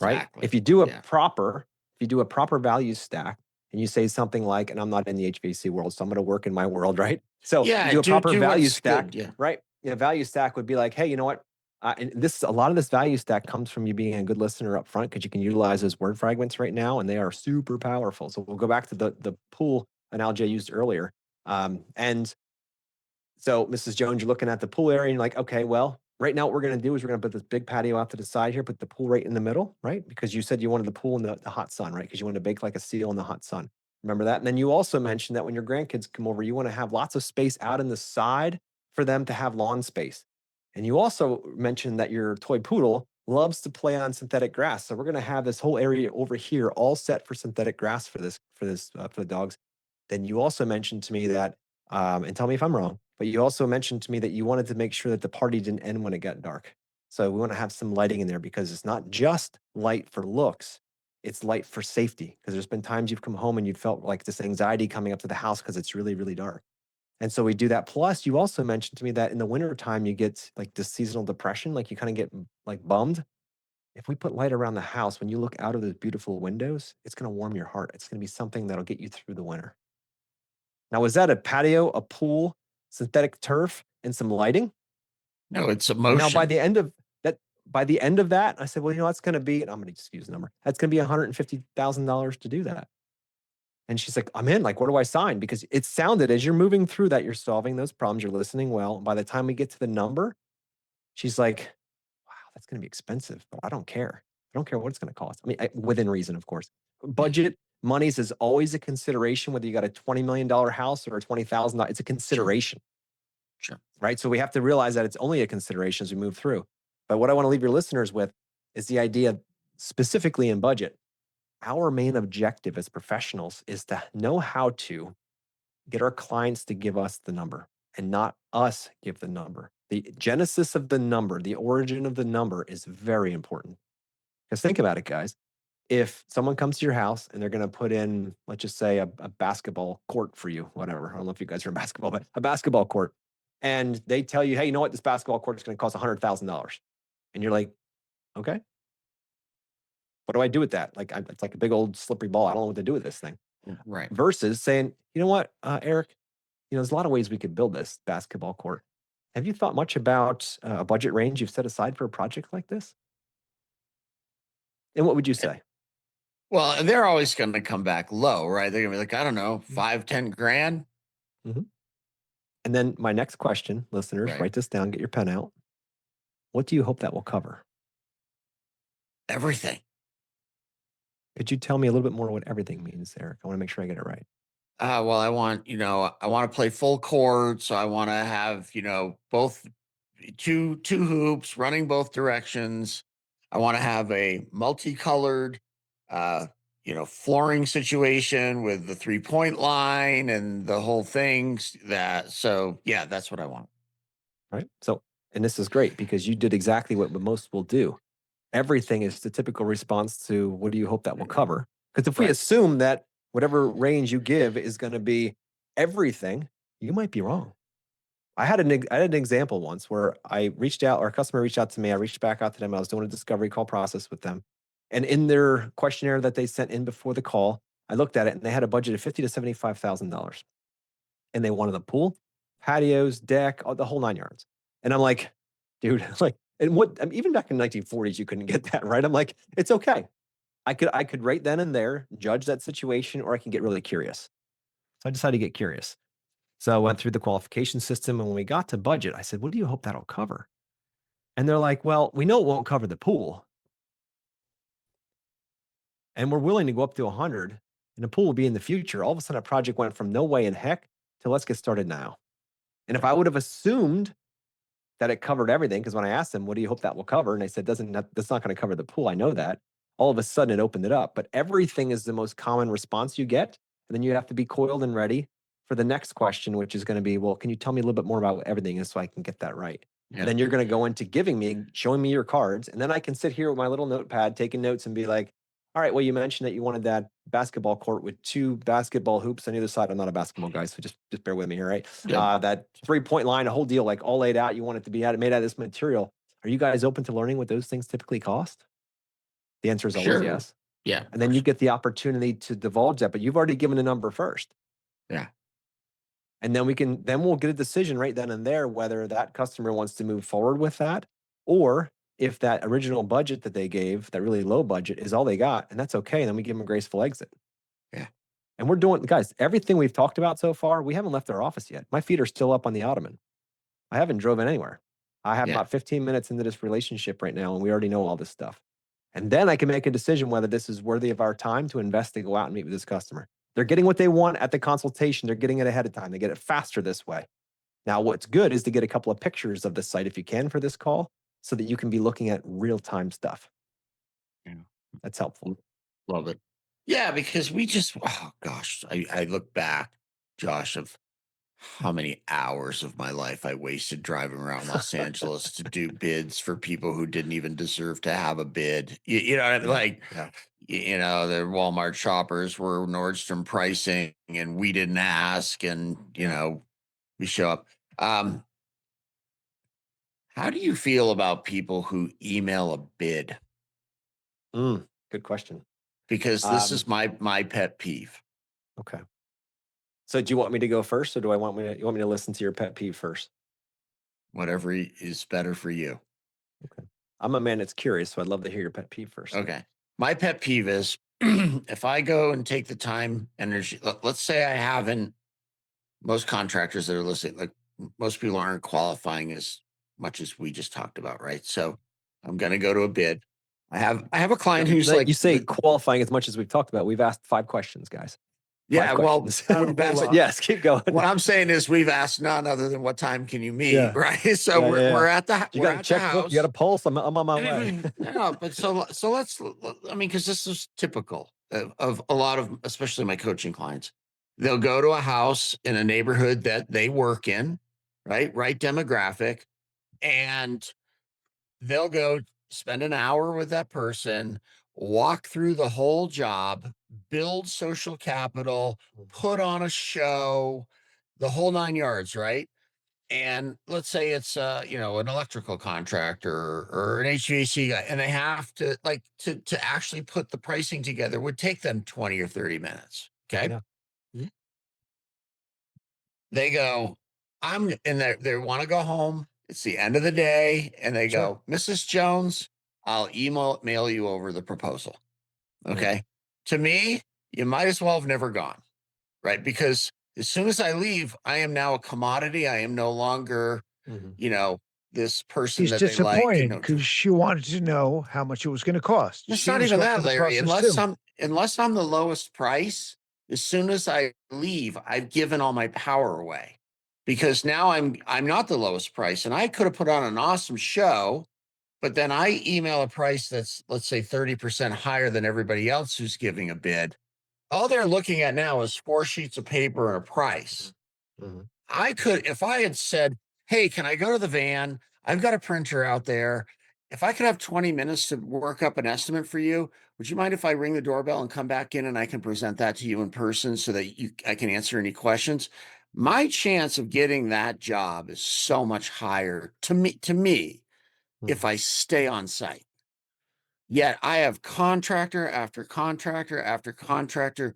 right? Exactly. If you do Yeah. if you do a proper value stack, and you say something like, and I'm not in the HVAC world, so I'm going to work in my world, right? So Yeah. you do a proper value what's stack, good. Yeah. right? Value stack would be like, hey, you know what? And a lot of this value stack comes from you being a good listener up front, because you can utilize those word fragments right now, and they are super powerful. So we'll go back to the pool analogy I used earlier. And so, Mrs. Jones, you're looking at the pool area and you're like, okay, well, right now what we're going to do is we're going to put this big patio out to the side here, put the pool right in the middle, right? Because you said you wanted the pool in the hot sun, right? Because you wanted to bake like a seal in the hot sun. Remember that? And then you also mentioned that when your grandkids come over, you want to have lots of space out in the side for them to have lawn space. And you also mentioned that your toy poodle loves to play on synthetic grass. So we're going to have this whole area over here all set for synthetic grass for the dogs. Then you also mentioned to me that, and tell me if I'm wrong, but you also mentioned to me that you wanted to make sure that the party didn't end when it got dark. So we want to have some lighting in there, because it's not just light for looks, it's light for safety. Because there's been times you've come home and you felt like this anxiety coming up to the house because it's really, really dark. And so we do that. Plus, you also mentioned to me that in the winter time, you get like this seasonal depression, like you kind of get like bummed. If we put light around the house, when you look out of those beautiful windows, it's going to warm your heart. It's going to be something that'll get you through the winter. Now, was that a patio, a pool, synthetic turf, and some lighting? No, it's And now emotion. by the end of that, I said, well, that's going to be, and I'm going to just use the number. That's going to be $150,000 to do that. And she's like, I'm in. Like, where do I sign? Because it sounded, as you're moving through that, you're solving those problems, you're listening well. And by the time we get to the number, she's like, wow, that's going to be expensive, but I don't care. I don't care what it's going to cost. I mean, within reason, of course. Budget monies is always a consideration, whether you got a $20 million house or a $20,000. It's a consideration. Sure. Right. So we have to realize that it's only a consideration as we move through. But what I want to leave your listeners with is the idea, specifically in budget, our main objective as professionals is to know how to get our clients to give us the number and not us give the number. The genesis of the number, the origin of the number is very important. Because think about it, guys. If someone comes to your house and they're going to put in, let's just say, a basketball court for you, whatever. I don't know if you guys are in basketball, but a basketball court. And they tell you, hey, you know what? This basketball court is going to cost $100,000. And you're like, okay. What do I do with that? Like, it's like a big old slippery ball. I don't know what to do with this thing. Right. Versus saying, you know what, Eric, there's a lot of ways we could build this basketball court. Have you thought much about a budget range you've set aside for a project like this? And what would you say? Well, they're always going to come back low, right? They're going to be like, I don't know, 5, 10 grand. Mm-hmm. And then my next question, listeners, Right. write this down, get your pen out. What do you hope that will cover? Everything. Could you tell me a little bit more what everything means, Eric? I want to make sure I get it right. Well, I want to play full court. So I want to have, both two hoops running both directions. I want to have a multicolored, uh, flooring situation with the 3-point line and the whole thing. So yeah, that's what I want. Right. So, and this is great because you did exactly what most will do. Everything is the typical response to what do you hope that will cover? Because if we Right. assume that whatever range you give is going to be everything, you might be wrong. I had an example once where I reached out, or a customer reached out to me. I reached back out to them. I was doing a discovery call process with them. And in their questionnaire that they sent in before the call, I looked at it and they had a budget of $50,000 to $75,000. And they wanted a pool, patios, deck, the whole 9 yards. And I'm like, dude, like, and even back in the 1940s, you couldn't get that, right? I'm like, it's okay. I could right then and there judge that situation, or I can get really curious. So I decided to get curious. So I went through the qualification system, and when we got to budget, I said, what do you hope that'll cover? And they're like, well, we know it won't cover the pool, and we're willing to go up to 100, and the pool will be in the future. All of a sudden, a project went from no way in heck to let's get started now. And if I would have assumed that it covered everything, because when I asked them, what do you hope that will cover? And they said, that's not going to cover the pool. I know that. All of a sudden, it opened it up. But everything is the most common response you get. And then you have to be coiled and ready for the next question, which is going to be, well, can you tell me a little bit more about what everything is so I can get that right? Yeah. And then you're going to go into showing me your cards. And then I can sit here with my little notepad, taking notes and be like, all right, well, you mentioned that you wanted that basketball court with 2 basketball hoops on either side. I'm not a basketball guy, so just bear with me here, right? Yeah. That 3-point line, a whole deal, like all laid out. You want it to be made out of this material. Are you guys open to learning what those things typically cost? The answer is always Sure. yes. Yeah. And then you get the opportunity to divulge that, but you've already given a number first. Yeah. And then we'll get a decision right then and there whether that customer wants to move forward with that, or if that original budget that they gave, that really low budget, is all they got, and that's okay. Then we give them a graceful exit. Yeah. And we're doing, guys, everything we've talked about so far, we haven't left our office yet. My feet are still up on the ottoman. I haven't driven anywhere. I have about 15 minutes into this relationship right now, and we already know all this stuff. And then I can make a decision whether this is worthy of our time to invest to go out and meet with this customer. They're getting what they want at the consultation. They're getting it ahead of time. They get it faster this way. Now, what's good is to get a couple of pictures of the site if you can for this call, so that you can be looking at real-time stuff. Yeah. That's helpful. Love it. Yeah, because oh gosh, I look back, Josh, of how many hours of my life I wasted driving around Los Angeles to do bids for people who didn't even deserve to have a bid. You know what I mean? Like, the Walmart shoppers were Nordstrom pricing and we didn't ask, and we show up. How do you feel about people who email a bid? Good question. Because this is my pet peeve. Okay. So do you want me to go first, or you want me to listen to your pet peeve first? Whatever is better for you. Okay. I'm a man that's curious, so I'd love to hear your pet peeve first. Okay. My pet peeve is if I go and take the time, energy, let's say I haven't, most contractors that are listening, like most people aren't qualifying as much as we just talked about, right? So I'm going to go to a bid. I have a client who's like, you say qualifying as much as we've talked about. We've asked 5 questions, guys. Yeah, well, yes, keep going. What I'm saying is we've asked none other than what time can you meet, right? So we're at the you got a checkbook, you got a pulse. I'm on my way. No, but so let's, because this is typical of a lot of, especially my coaching clients. They'll go to a house in a neighborhood that they work in, right demographic, and they'll go spend an hour with that person, walk through the whole job, build social capital, put on a show, the whole 9 yards, right? and let's say it's an electrical contractor or an HVAC guy, and they have to to actually put the pricing together would take them 20 or 30 minutes. Okay. Yeah. Mhm. They go, they want to go home. It's the end of the day, and they Sure. go, Mrs. Jones, I'll mail you over the proposal. Right. Okay. To me, you might as well have never gone, right? Because as soon as I leave, I am now a commodity. I am no longer, Mhm. you know, this person She's that they like, disappointed because she wanted to know how much it was going to cost. it's She not was even going that, through the Larry. process too. Unless I'm the lowest price, as soon as I leave, I've given all my power away because now I'm not the lowest price, and I could have put on an awesome show, but then I email a price that's, let's say, 30% higher than everybody else who's giving a bid. All they're looking at now is 4 sheets of paper and a price. Mhm. I could, if I had said, hey, can I go to the van? I've got a printer out there. If I could have 20 minutes to work up an estimate for you, would you mind if I ring the doorbell and come back in and I can present that to you in person so that I can answer any questions? My chance of getting that job is so much higher to me if Mhm. I stay on site. Yet I have contractor after contractor after contractor,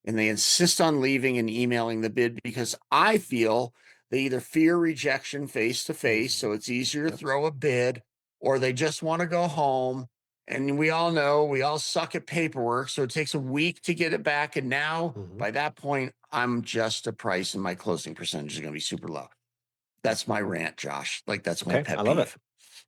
and they insist on leaving and emailing the bid because I feel they either fear rejection face to face, Mhm. so it's easier to Yep. throw a bid, or they just want to go home. And we all know we all suck at paperwork, so it takes a week to get it back. And now Mhm. by that point, I'm just a price, and my closing percentage is going to be super low. Yep. That's my rant, Josh. Like that's my Okay, I pet love it. peeve.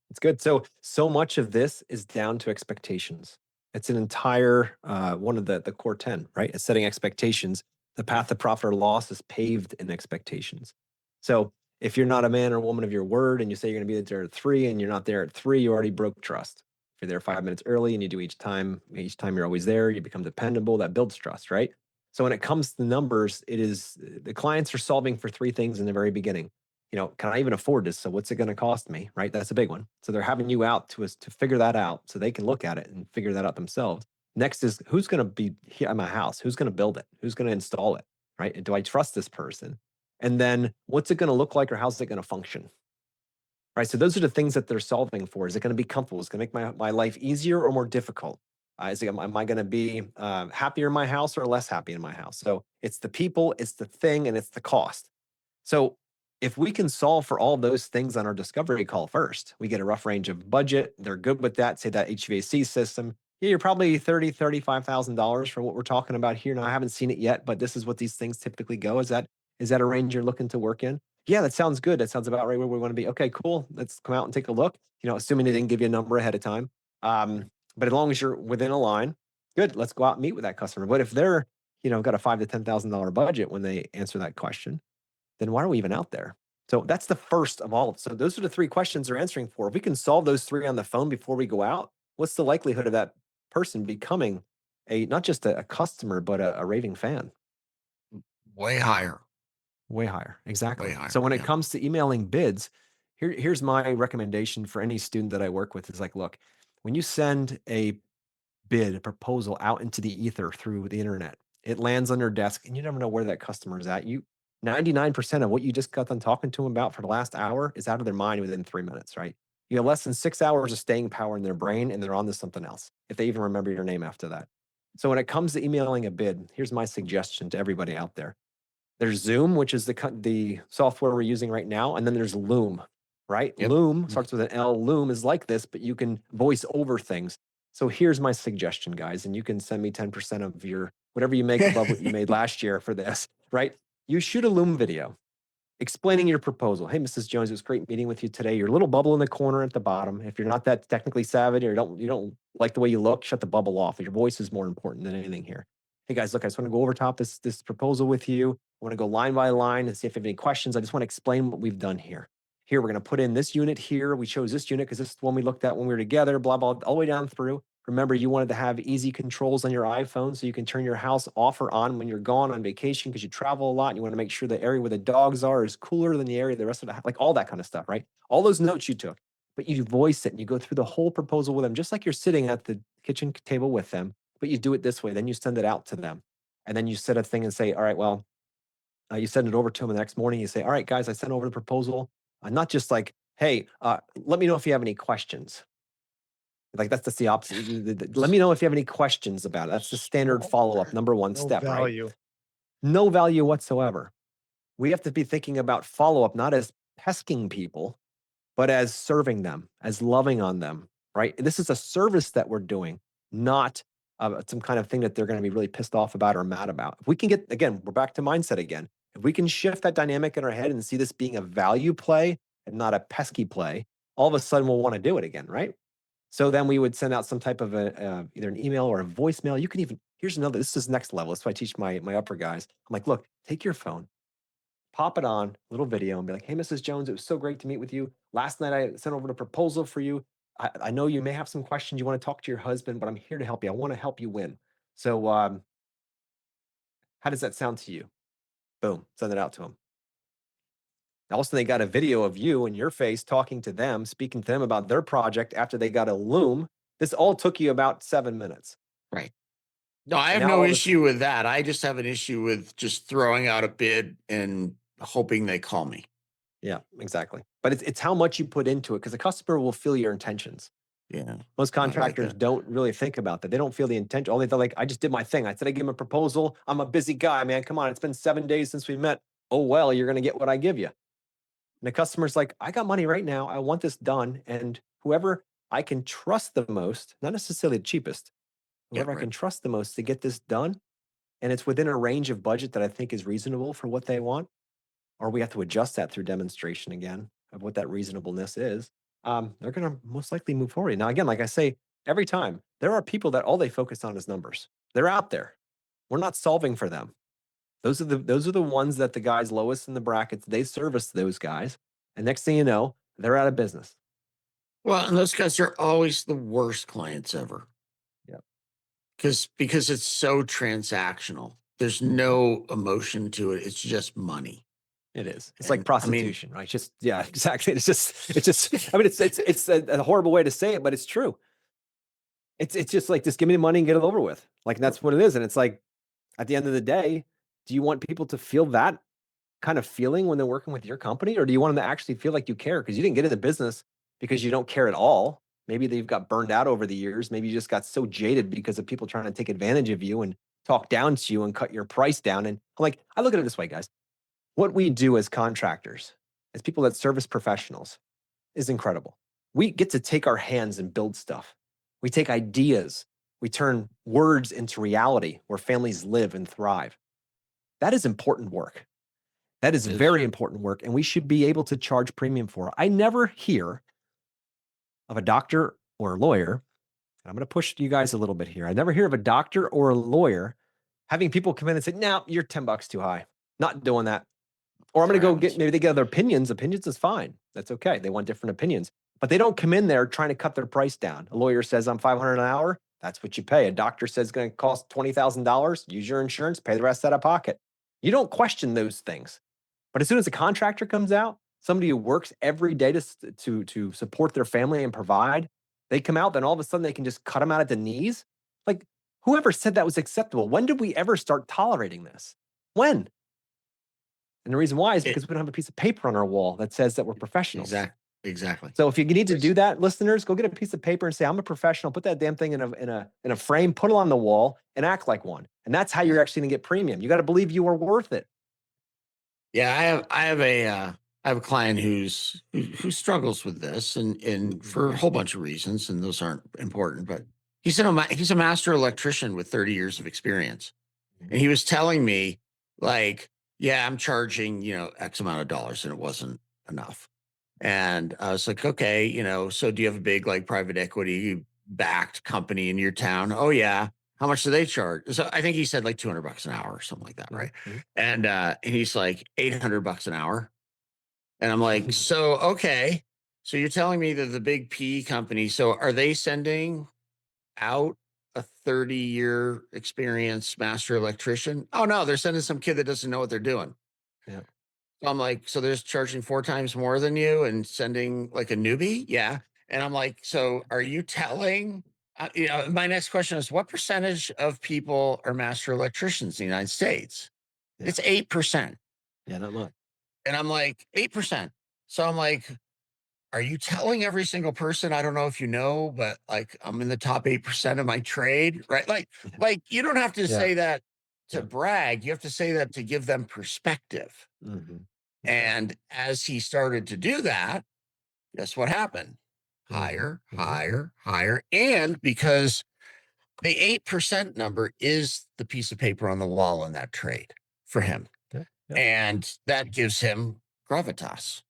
It's good. So much of this is down to expectations. It's an entire one of the core 10, right? It's setting expectations. The path to profit or loss is paved in expectations. So if you're not a man or woman of your word and you say you're going to be there at 3 and you're not there at 3, you already broke trust. If you're there 5 minutes early and you do each time you're always there, you become dependable. That builds trust, right? So when it comes to numbers, it is the clients are solving for three things in the very beginning. Can I even afford this? So what's it going to cost me? Right. That's a big one. So they're having you out to figure that out so they can look at it and figure that out themselves. Next is who's going to be here at my house? Who's going to build it? Who's going to install it? Right. And do I trust this person? And then what's it going to look like or how's it going to function? Right. So those are the things that they're solving for. Is it going to be comfortable? Is it going to make my life easier or more difficult? Am I going to be happier in my house or less happy in my house? So it's the people, it's the thing, and it's the cost. So if we can solve for all those things on our discovery call first, we get a rough range of budget. They're good with that. Say that HVAC system. Yeah, you're probably $35,000 for what we're talking about here. Now I haven't seen it yet, but this is what these things typically go. Is that a range you're looking to work in? Yeah, that sounds good. That sounds about right where we want to be. Okay, cool. Let's come out and take a look. Assuming they didn't give you a number ahead of time. But as long as you're within a line, good. Let's go out and meet with that customer. But if they're, got a $5,000 to $10,000 budget when they answer that question, then why are we even out there? So that's the first of all. So those are the three questions they're answering for. If we can solve those three on the phone before we go out, what's the likelihood of that person becoming not just a customer, but a raving fan? Way higher. Way higher. Way Exactly. higher. So when it Yeah. comes to emailing bids, here's my recommendation for any student that I work with is like, look, when you send a bid, a proposal out into the ether through the internet. It lands on your desk and you never know where that customer is at. 99% of what you just got done talking to them about for the last hour is out of their mind within 3 minutes, right? You have less than 6 hours of staying power in their brain and they're on to something else if they even remember your name after that. So when it comes to emailing a bid, here's my suggestion to everybody out there. There's Zoom, which is the software we're using right now, and then there's Loom, right? Yep. Loom starts with an L. Loom is like this, but you can voice over things. So here's my suggestion, guys, and you can send me 10% of your whatever you make above what you made last year for this, right? You shoot a Loom video explaining your proposal. Hey, Mrs. Jones, it was great meeting with you today. Your little bubble in the corner at the bottom. If you're not that technically savvy or you don't like the way you look, shut the bubble off. Your voice is more important than anything here. Hey guys, look, I just want to go over top this proposal with you. I want to go line by line and see if you have any questions. I just want to explain what we've done here. Here, we're going to put in this unit here. We chose this unit because this is the one we looked at when we were together, blah, blah, all the way down through. Remember, you wanted to have easy controls on your iPhone so you can turn your house off or on when you're gone on vacation because you travel a lot and you want to make sure the area where the dogs are is cooler than the area the rest of the house, like all that kind of stuff, right? All those notes you took, but you voice it and you go through the whole proposal with them, just like you're sitting at the kitchen table with them, but you do it this way. Then you send it out to them. And then you set a thing and say, all right, well, You send it over to them the next morning. You say, all right, guys, I sent over the proposal. Not just like, hey, let me know if you have any questions. Like that's the opposite. Let me know if you have any questions about it. That's the standard follow-up, number one No step, right? value. No value whatsoever. We have to be thinking about follow-up, not as pesking people, but as serving them, as loving on them, right? This is a service that we're doing, not some kind of thing that they're going to be really pissed off about or mad about. If we can get, again, we're back to mindset again. If we can shift that dynamic in our head and see this being a value play and not a pesky play, all of a sudden we'll want to do it again, right? So then we would send out some type of either an email or a voicemail. You can even, here's another, this is next level. That's why I teach my upper guys. I'm like, look, take your phone, pop it on, little video, and be like, hey, Mrs. Jones, it was so great to meet with you. Last night I sent over a proposal for you. I know you may have some questions. You want to talk to your husband, but I'm here to help you. I want to help you win. So how does that sound to you? Boom, send it out to them. Also, they got a video of you and your face talking to them, speaking to them about their project after they got a loom. This all took you about 7 minutes. Right. No, I have now no all of a issue with that. I just have an issue with just throwing out a bid and hoping they call me. Yeah, exactly. But it's how much you put into it, because the customer will feel your intentions. Yeah. Most I like contractors that. don't really think about that. They don't feel the intention. They're like, I just did my thing. I said I give him a proposal. I'm a busy guy, man. Come on, it's been 7 days since we met. Oh well, you're gonna get what I give you. And the customer's like, I got money right now. I want this done. And whoever I can trust the most, not necessarily the cheapest, Yeah, whoever I right. can trust the most to get this done, and it's within a range of budget that I think is reasonable for what they want, or we have to adjust that through demonstration again of what that reasonableness is, they're going to most likely move forward. Now, again, like I say, every time there are people that all they focus on is numbers. They're out there. We're not solving for them. Those are the ones that the guys lowest in the brackets, they service those guys. And next thing you know, they're out of business. Well, and those guys are always the worst clients ever. Yeah. Because it's so transactional. There's no emotion to it. It's just money. It is. It's And, like prostitution, right? Just yeah, exactly. It's just. I mean, it's a horrible way to say it, but it's true. It's just like, just give me the money and get it over with. Like that's what it is. And it's like, at the end of the day, do you want people to feel that kind of feeling when they're working with your company, or do you want them to actually feel like you care? Because you didn't get in the business because you don't care at all. Maybe they've got burned out over the years. Maybe you just got so jaded because of people trying to take advantage of you and talk down to you and cut your price down. And I'm like, I look at it this way, guys. What we do as contractors, as people that service professionals, is incredible. We get to take our hands and build stuff. We take ideas, we turn words into reality where families live and thrive. That is important work. That is very important work, and we should be able to charge premium for it. I never hear of a doctor or a lawyer. I'm going to push you guys a little bit here. I never hear of a doctor or a lawyer having people come in and say, no, you're $10 too high. Not doing that. Or I'm going to go get, maybe they get other opinions. Opinions is fine. That's okay. They want different opinions, but they don't come in there trying to cut their price down. A lawyer says, I'm $500 an hour. That's what you pay. A doctor says it's going to cost $20,000. Use your insurance, pay the rest out of pocket. You don't question those things. But as soon as a contractor comes out, somebody who works every day to support their family and provide, they come out, then all of a sudden they can just cut them out at the knees. Like, whoever said that was acceptable? When did we ever start tolerating this? When? And the reason why is because we don't have a piece of paper on our wall that says that we're professionals. Exactly. So if you need to do that, listeners, go get a piece of paper and say, I'm a professional. Put that damn thing in a frame, put it on the wall, and act like one. And that's how you're actually going to get premium. You got to believe you are worth it. Yeah, I have a client who struggles with this, and for a whole bunch of reasons, and those aren't important. But he's a master electrician with 30 years of experience, and he was telling me, like, yeah, I'm charging X amount of dollars, and it wasn't enough. And I was like, okay, so do you have a big like private equity backed company in your town? Oh yeah. How much do they charge? So I think he said like $200 an hour or something like that, right? Mhm. And he's like $800 an hour. And I'm like, so okay. So you're telling me that the big PE company, so are they sending out a 30-year experience master electrician? Oh no, they're sending some kid that doesn't know what they're doing. Yeah. So I'm like, so they're charging 4 times more than you and sending like a newbie? Yeah. And I'm like, so are you telling, my next question is, what percentage of people are master electricians in the United States? Yeah. It's 8%. Yeah, not much. And I'm like, 8%. So I'm like, are you telling every single person? I don't know if you know, but like I'm in the top 8% of my trade, right? Like you don't have to Yeah. say that to Yeah. brag. You have to say that to give them perspective. Mhm. Okay. And as he started to do that, guess what happened? Mhm. Higher, Mhm. higher, higher. And because the 8% number is the piece of paper on the wall in that trade for him. Yeah. Yeah. And that gives him gravitas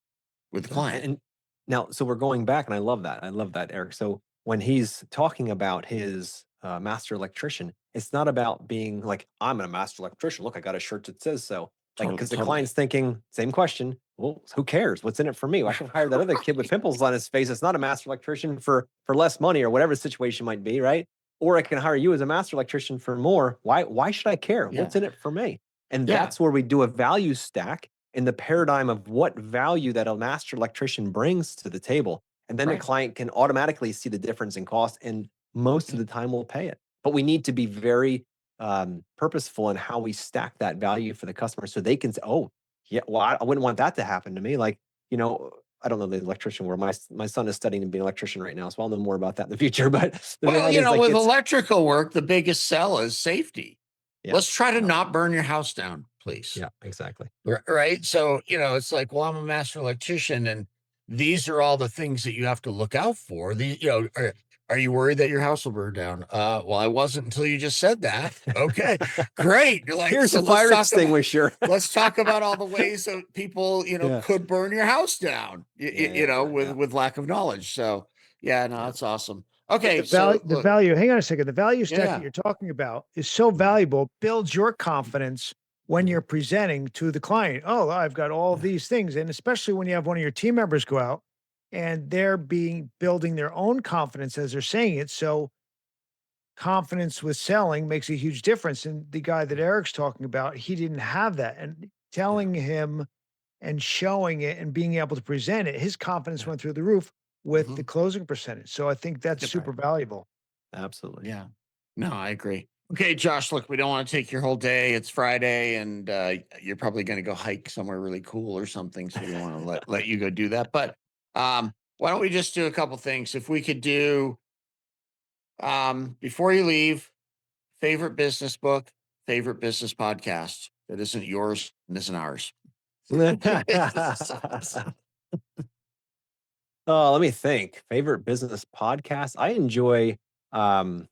with the Yeah. client. And now, so we're going back, and I love that. I love that, Eric. So when he's talking about his master electrician, it's not about being like, I'm a master electrician. Look, I got a shirt that says so. Like, because the Totally. client's thinking, same question. Well, who cares? What's in it for me? I can hire that other kid with pimples on his face. It's not a master electrician for less money or whatever the situation might be, right? Or I can hire you as a master electrician for more. Why should I care? What's Yeah. in it for me? And Yeah. that's where we do a value stack in the paradigm of what value that a master electrician brings to the table. And then the Right. client can automatically see the difference in cost, and most of the time will pay it. But we need to be very purposeful in how we stack that value for the customer so they can say, oh, yeah, well, I wouldn't want that to happen to me. Like, I don't know the electrician world. My son is studying to be an electrician right now, so I'll know more about that in the future. But the Well, reality is, like, with it's electrical work, the biggest sell is safety. yeah, Let's try to yeah, not burn your house down, please. yeah, exactly. Right. So, it's like, well, I'm a master electrician, and these are all the things that you have to look out for. Are you worried that your house will burn down? Well, I wasn't until you just said that. Okay, great. You're like, Here's so a fire extinguisher. let's talk about all the ways that people, Yeah, could burn your house down, yeah, yeah, yeah, yeah, with lack of knowledge. So, yeah, no, yeah. that's awesome. But Okay, the value, so the look, value, hang on a second. The value stack that yeah, you're talking about is so valuable, builds your confidence when Mhm. you're presenting to the client. Oh, I've got all Yeah. these things. And especially when you have one of your team members go out and they're building their own confidence as they're saying it. So confidence with selling makes a huge difference. And the guy that Eric's talking about, he didn't have that. And Yeah. telling him and showing it and being able to present it, his confidence Yeah. went through the roof with the mhm, closing percentage. So I think that's get that. super valuable. Absolutely. Yeah. No, I agree. Okay, Josh, look, we don't want to take your whole day. It's Friday, and you're probably going to go hike somewhere really cool or something. So we want to let you go do that. But why don't we just do a couple things? If we could do, before you leave, favorite business book, favorite business podcast that isn't yours and isn't ours. Oh, let me think. Favorite business podcast? I enjoy um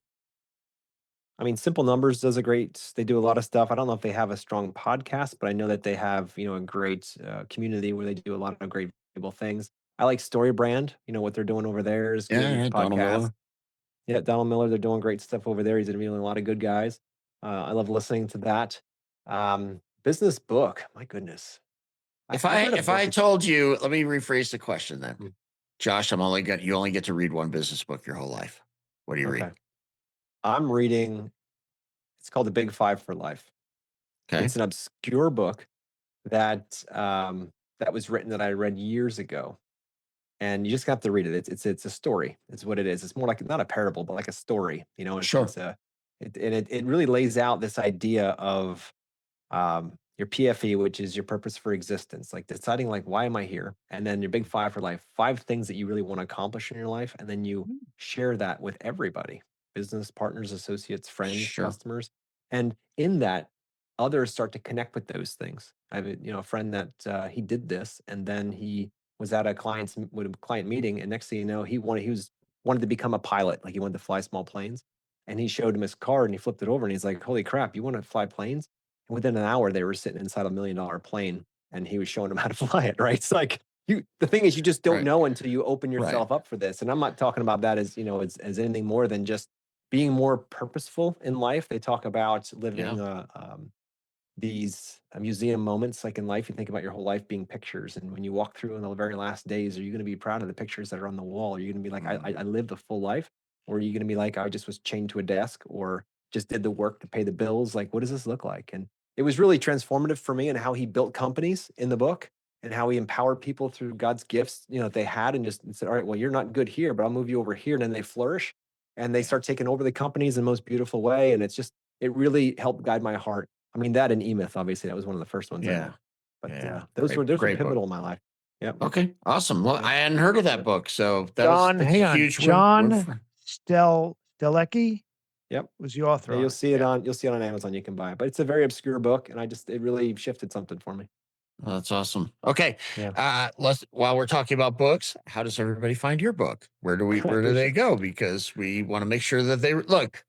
Simple Numbers does they do a lot of stuff. I don't know if they have a strong podcast, but I know that they have, a great community where they do a lot of great valuable things. I like Story Brand, what they're doing over there is Yeah, good yeah, Donald podcast. Miller. Yeah, Donald Miller, they're doing great stuff over there. He's interviewing a lot of good guys. I love listening to that. Business book, my goodness. I've read a If I book. told you, let me rephrase the question then. Mm, Josh, you only get to read one business book your whole life. What do you read? Okay. I'm reading, it's called The Big Five for Life. Okay. It's an obscure book that was written that I read years ago, and you just have to read it. It's a story. It's what it is. It's more like not a parable, but like a story. Sure. It really lays out this idea of your PFE, which is your purpose for existence, like deciding like why am I here, and then your big five for life, five things that you really want to accomplish in your life, and then you Mm. share that with everybody, business partners, associates, friends, Sure. customers, and in that, others start to connect with those things. I have a friend that he did this, and then he was at with a client meeting, and next thing you know, he wanted to become a pilot, like he wanted to fly small planes, and he showed him his card, and he flipped it over, and he's like, "Holy crap, you want to fly planes?" And within an hour, they were sitting inside $1 million plane, and he was showing them how to fly it. Right? It's like the thing is, you just don't Right. know until you open Right. yourself up for this. And I'm not talking about that as anything more than just being more purposeful in life. They talk about Yeah. living these museum moments like in life. You think about your whole life being pictures, and when you walk through in the very last days, are you going to be proud of the pictures that are on the wall? Are you going to be like, Mm. I lived a full life? Or are you going to be like, I just was chained to a desk or just did the work to pay the bills? Like, what does this look like? And it was really transformative for me, and how he built companies in the book, and how he empowered people through God's gifts, that they had, and just said, all right, well, you're not good here, but I'll move you over here. And then they flourish, and they start taking over the companies in the most beautiful way. And it really helped guide my heart. That and E-Myth, obviously, that was one of the first ones I Yeah. read. But Yeah. those were Great book. pivotal in my life. Yep. Okay. Awesome. Well, Yep. I hadn't heard of that book. So John, that's hang a on. huge John Stelecki Yep. was the author. Yeah, on you'll it. see it on Amazon. You can buy it, but it's a very obscure book, and it really shifted something for me. Oh, that's awesome. Okay. Yeah. While we're talking about books, how does everybody find your book? Where do they Appreciate go? Because we want to make sure that they look.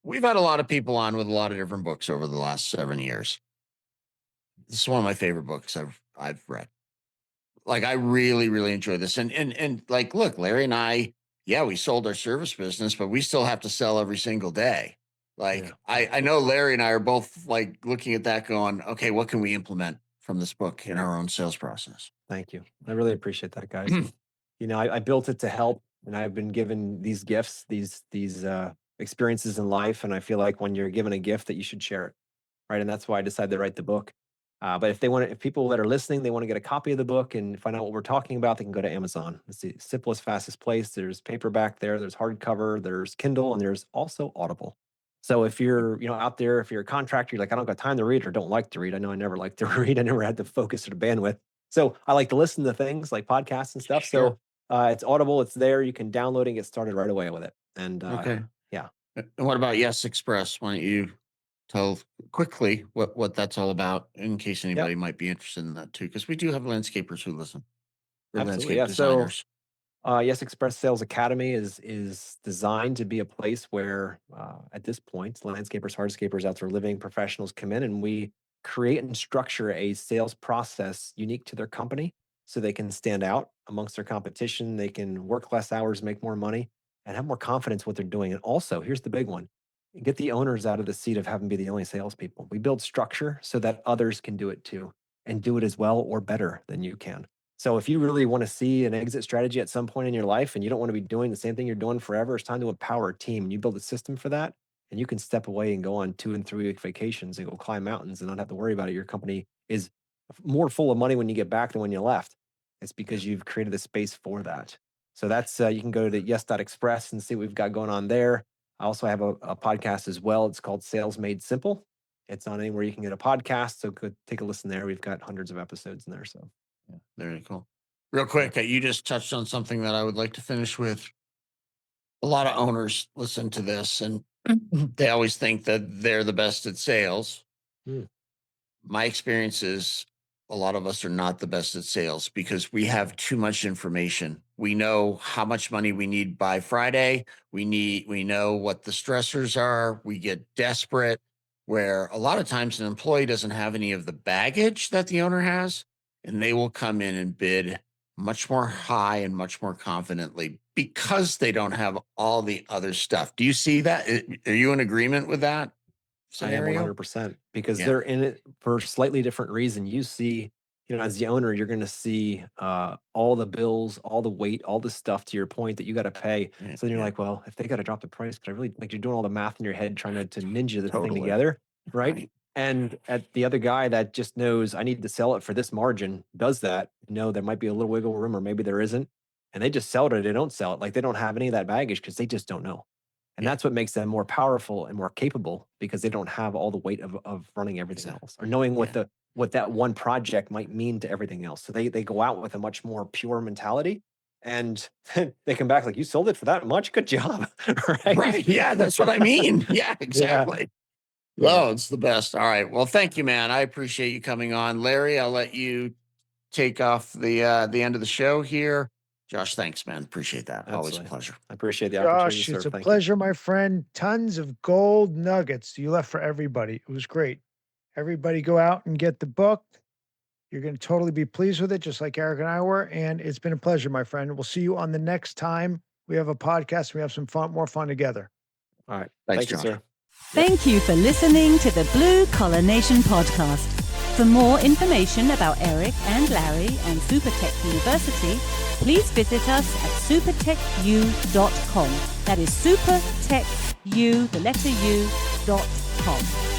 We've had a lot of people on with a lot of different books over the last 7 years. This is one of my favorite books I've read. Like, I really, really enjoy this. And like, look, Larry and I, yeah, we sold our service business, but we still have to sell every single day. Like, Yeah. I know Larry and I are both like looking at that going, okay, what can we implement from this book in our own sales process? Thank you. I really appreciate that, guys. And, I built it to help, and I've been given these gifts, these experiences in life, and I feel like when you're given a gift, that you should share it, right? And that's why I decided to write the book. But if people that are listening, they want to get a copy of the book and find out what we're talking about, they can go to Amazon. It's the simplest, fastest place. There's paperback there, there's hardcover, there's Kindle, and there's also Audible. So if you're, out there, if you're a contractor, you're like, I don't got time to read or don't like to read. I know I never liked to read. I never had the focus or the bandwidth. So I like to listen to things like podcasts and stuff. Sure. So it's Audible. It's there. You can download it and get started right away with it. And Okay. yeah. And what about Yes Express? Why don't you tell quickly what that's all about in case anybody might be interested in that too? Because we do have landscapers who listen. Or Absolutely. landscape Yeah. designers. Yes Express Sales Academy is designed to be a place where, at this point, landscapers, hardscapers, outdoor living professionals come in, and we create and structure a sales process unique to their company, so they can stand out amongst their competition. They can work less hours, make more money, and have more confidence in what they're doing. And also, here's the big one: get the owners out of the seat of having to be the only salespeople. We build structure so that others can do it too, and do it as well or better than you can. So if you really want to see an exit strategy at some point in your life and you don't want to be doing the same thing you're doing forever, it's time to empower a team. And you build a system for that, and you can step away and go on 2 and 3 week vacations and go climb mountains and not have to worry about it. Your company is more full of money when you get back than when you left. It's because you've created a space for that. So that's you can go to yes.express and see what we've got going on there. I also have a podcast as well. It's called Sales Made Simple. It's on anywhere you can get a podcast. So go take a listen there. We've got hundreds of episodes in there. So Yeah, very cool. Real quick, you just touched on something that I would like to finish with. A lot of owners listen to this and they always think that they're the best at sales. Hmm. My experience is a lot of us are not the best at sales because we have too much information. We know how much money we need by Friday. We know what the stressors are. We get desperate, where a lot of times an employee doesn't have any of the baggage that the owner has, and they will come in and bid much more high and much more confidently because they don't have all the other stuff. Do you see that? Are you in agreement with that scenario? I am 100%, because Yeah. they're in it for a slightly different reason. You see, as the owner, you're going to see all the bills, all the weight, all the stuff, to your point, that you got to pay. Yeah, So then you're yeah. like, well, if they got to drop the price, but I really, like, you're doing all the math in your head, trying to ninja this thing Totally. together, right? Right. And at the other guy that just knows, I need to sell it for this margin, does that. There might be a little wiggle room, or maybe there isn't. And they just sell it or they don't sell it. Like, they don't have any of that baggage because they just don't know. And Yeah. that's what makes them more powerful and more capable, because they don't have all the weight of running everything else, or knowing what that one project might mean to everything else. So they go out with a much more pure mentality, and they come back like, you sold it for that much? Good job. Right? Right. Yeah, that's what I mean. Yeah, exactly. Yeah. Oh, it's the best. All right. Well, thank you, man. I appreciate you coming on. Larry, I'll let you take off the end of the show here. Josh, thanks, man. Appreciate that. Always a Absolutely. pleasure. I appreciate the opportunity, Josh, sir. it's a Thank you. pleasure, my friend. Tons of gold nuggets you left for everybody. It was great. Everybody go out and get the book. You're going to totally be pleased with it, just like Eric and I were. And it's been a pleasure, my friend. We'll see you on the next time we have a podcast. We have some more fun together. All right. Thanks, Thank you, Josh. sir. Thank you for listening to the Blue Collar Nation podcast. For more information about Eric and Larry and Supertech University, please visit us at supertechu.com. That is supertechu.com.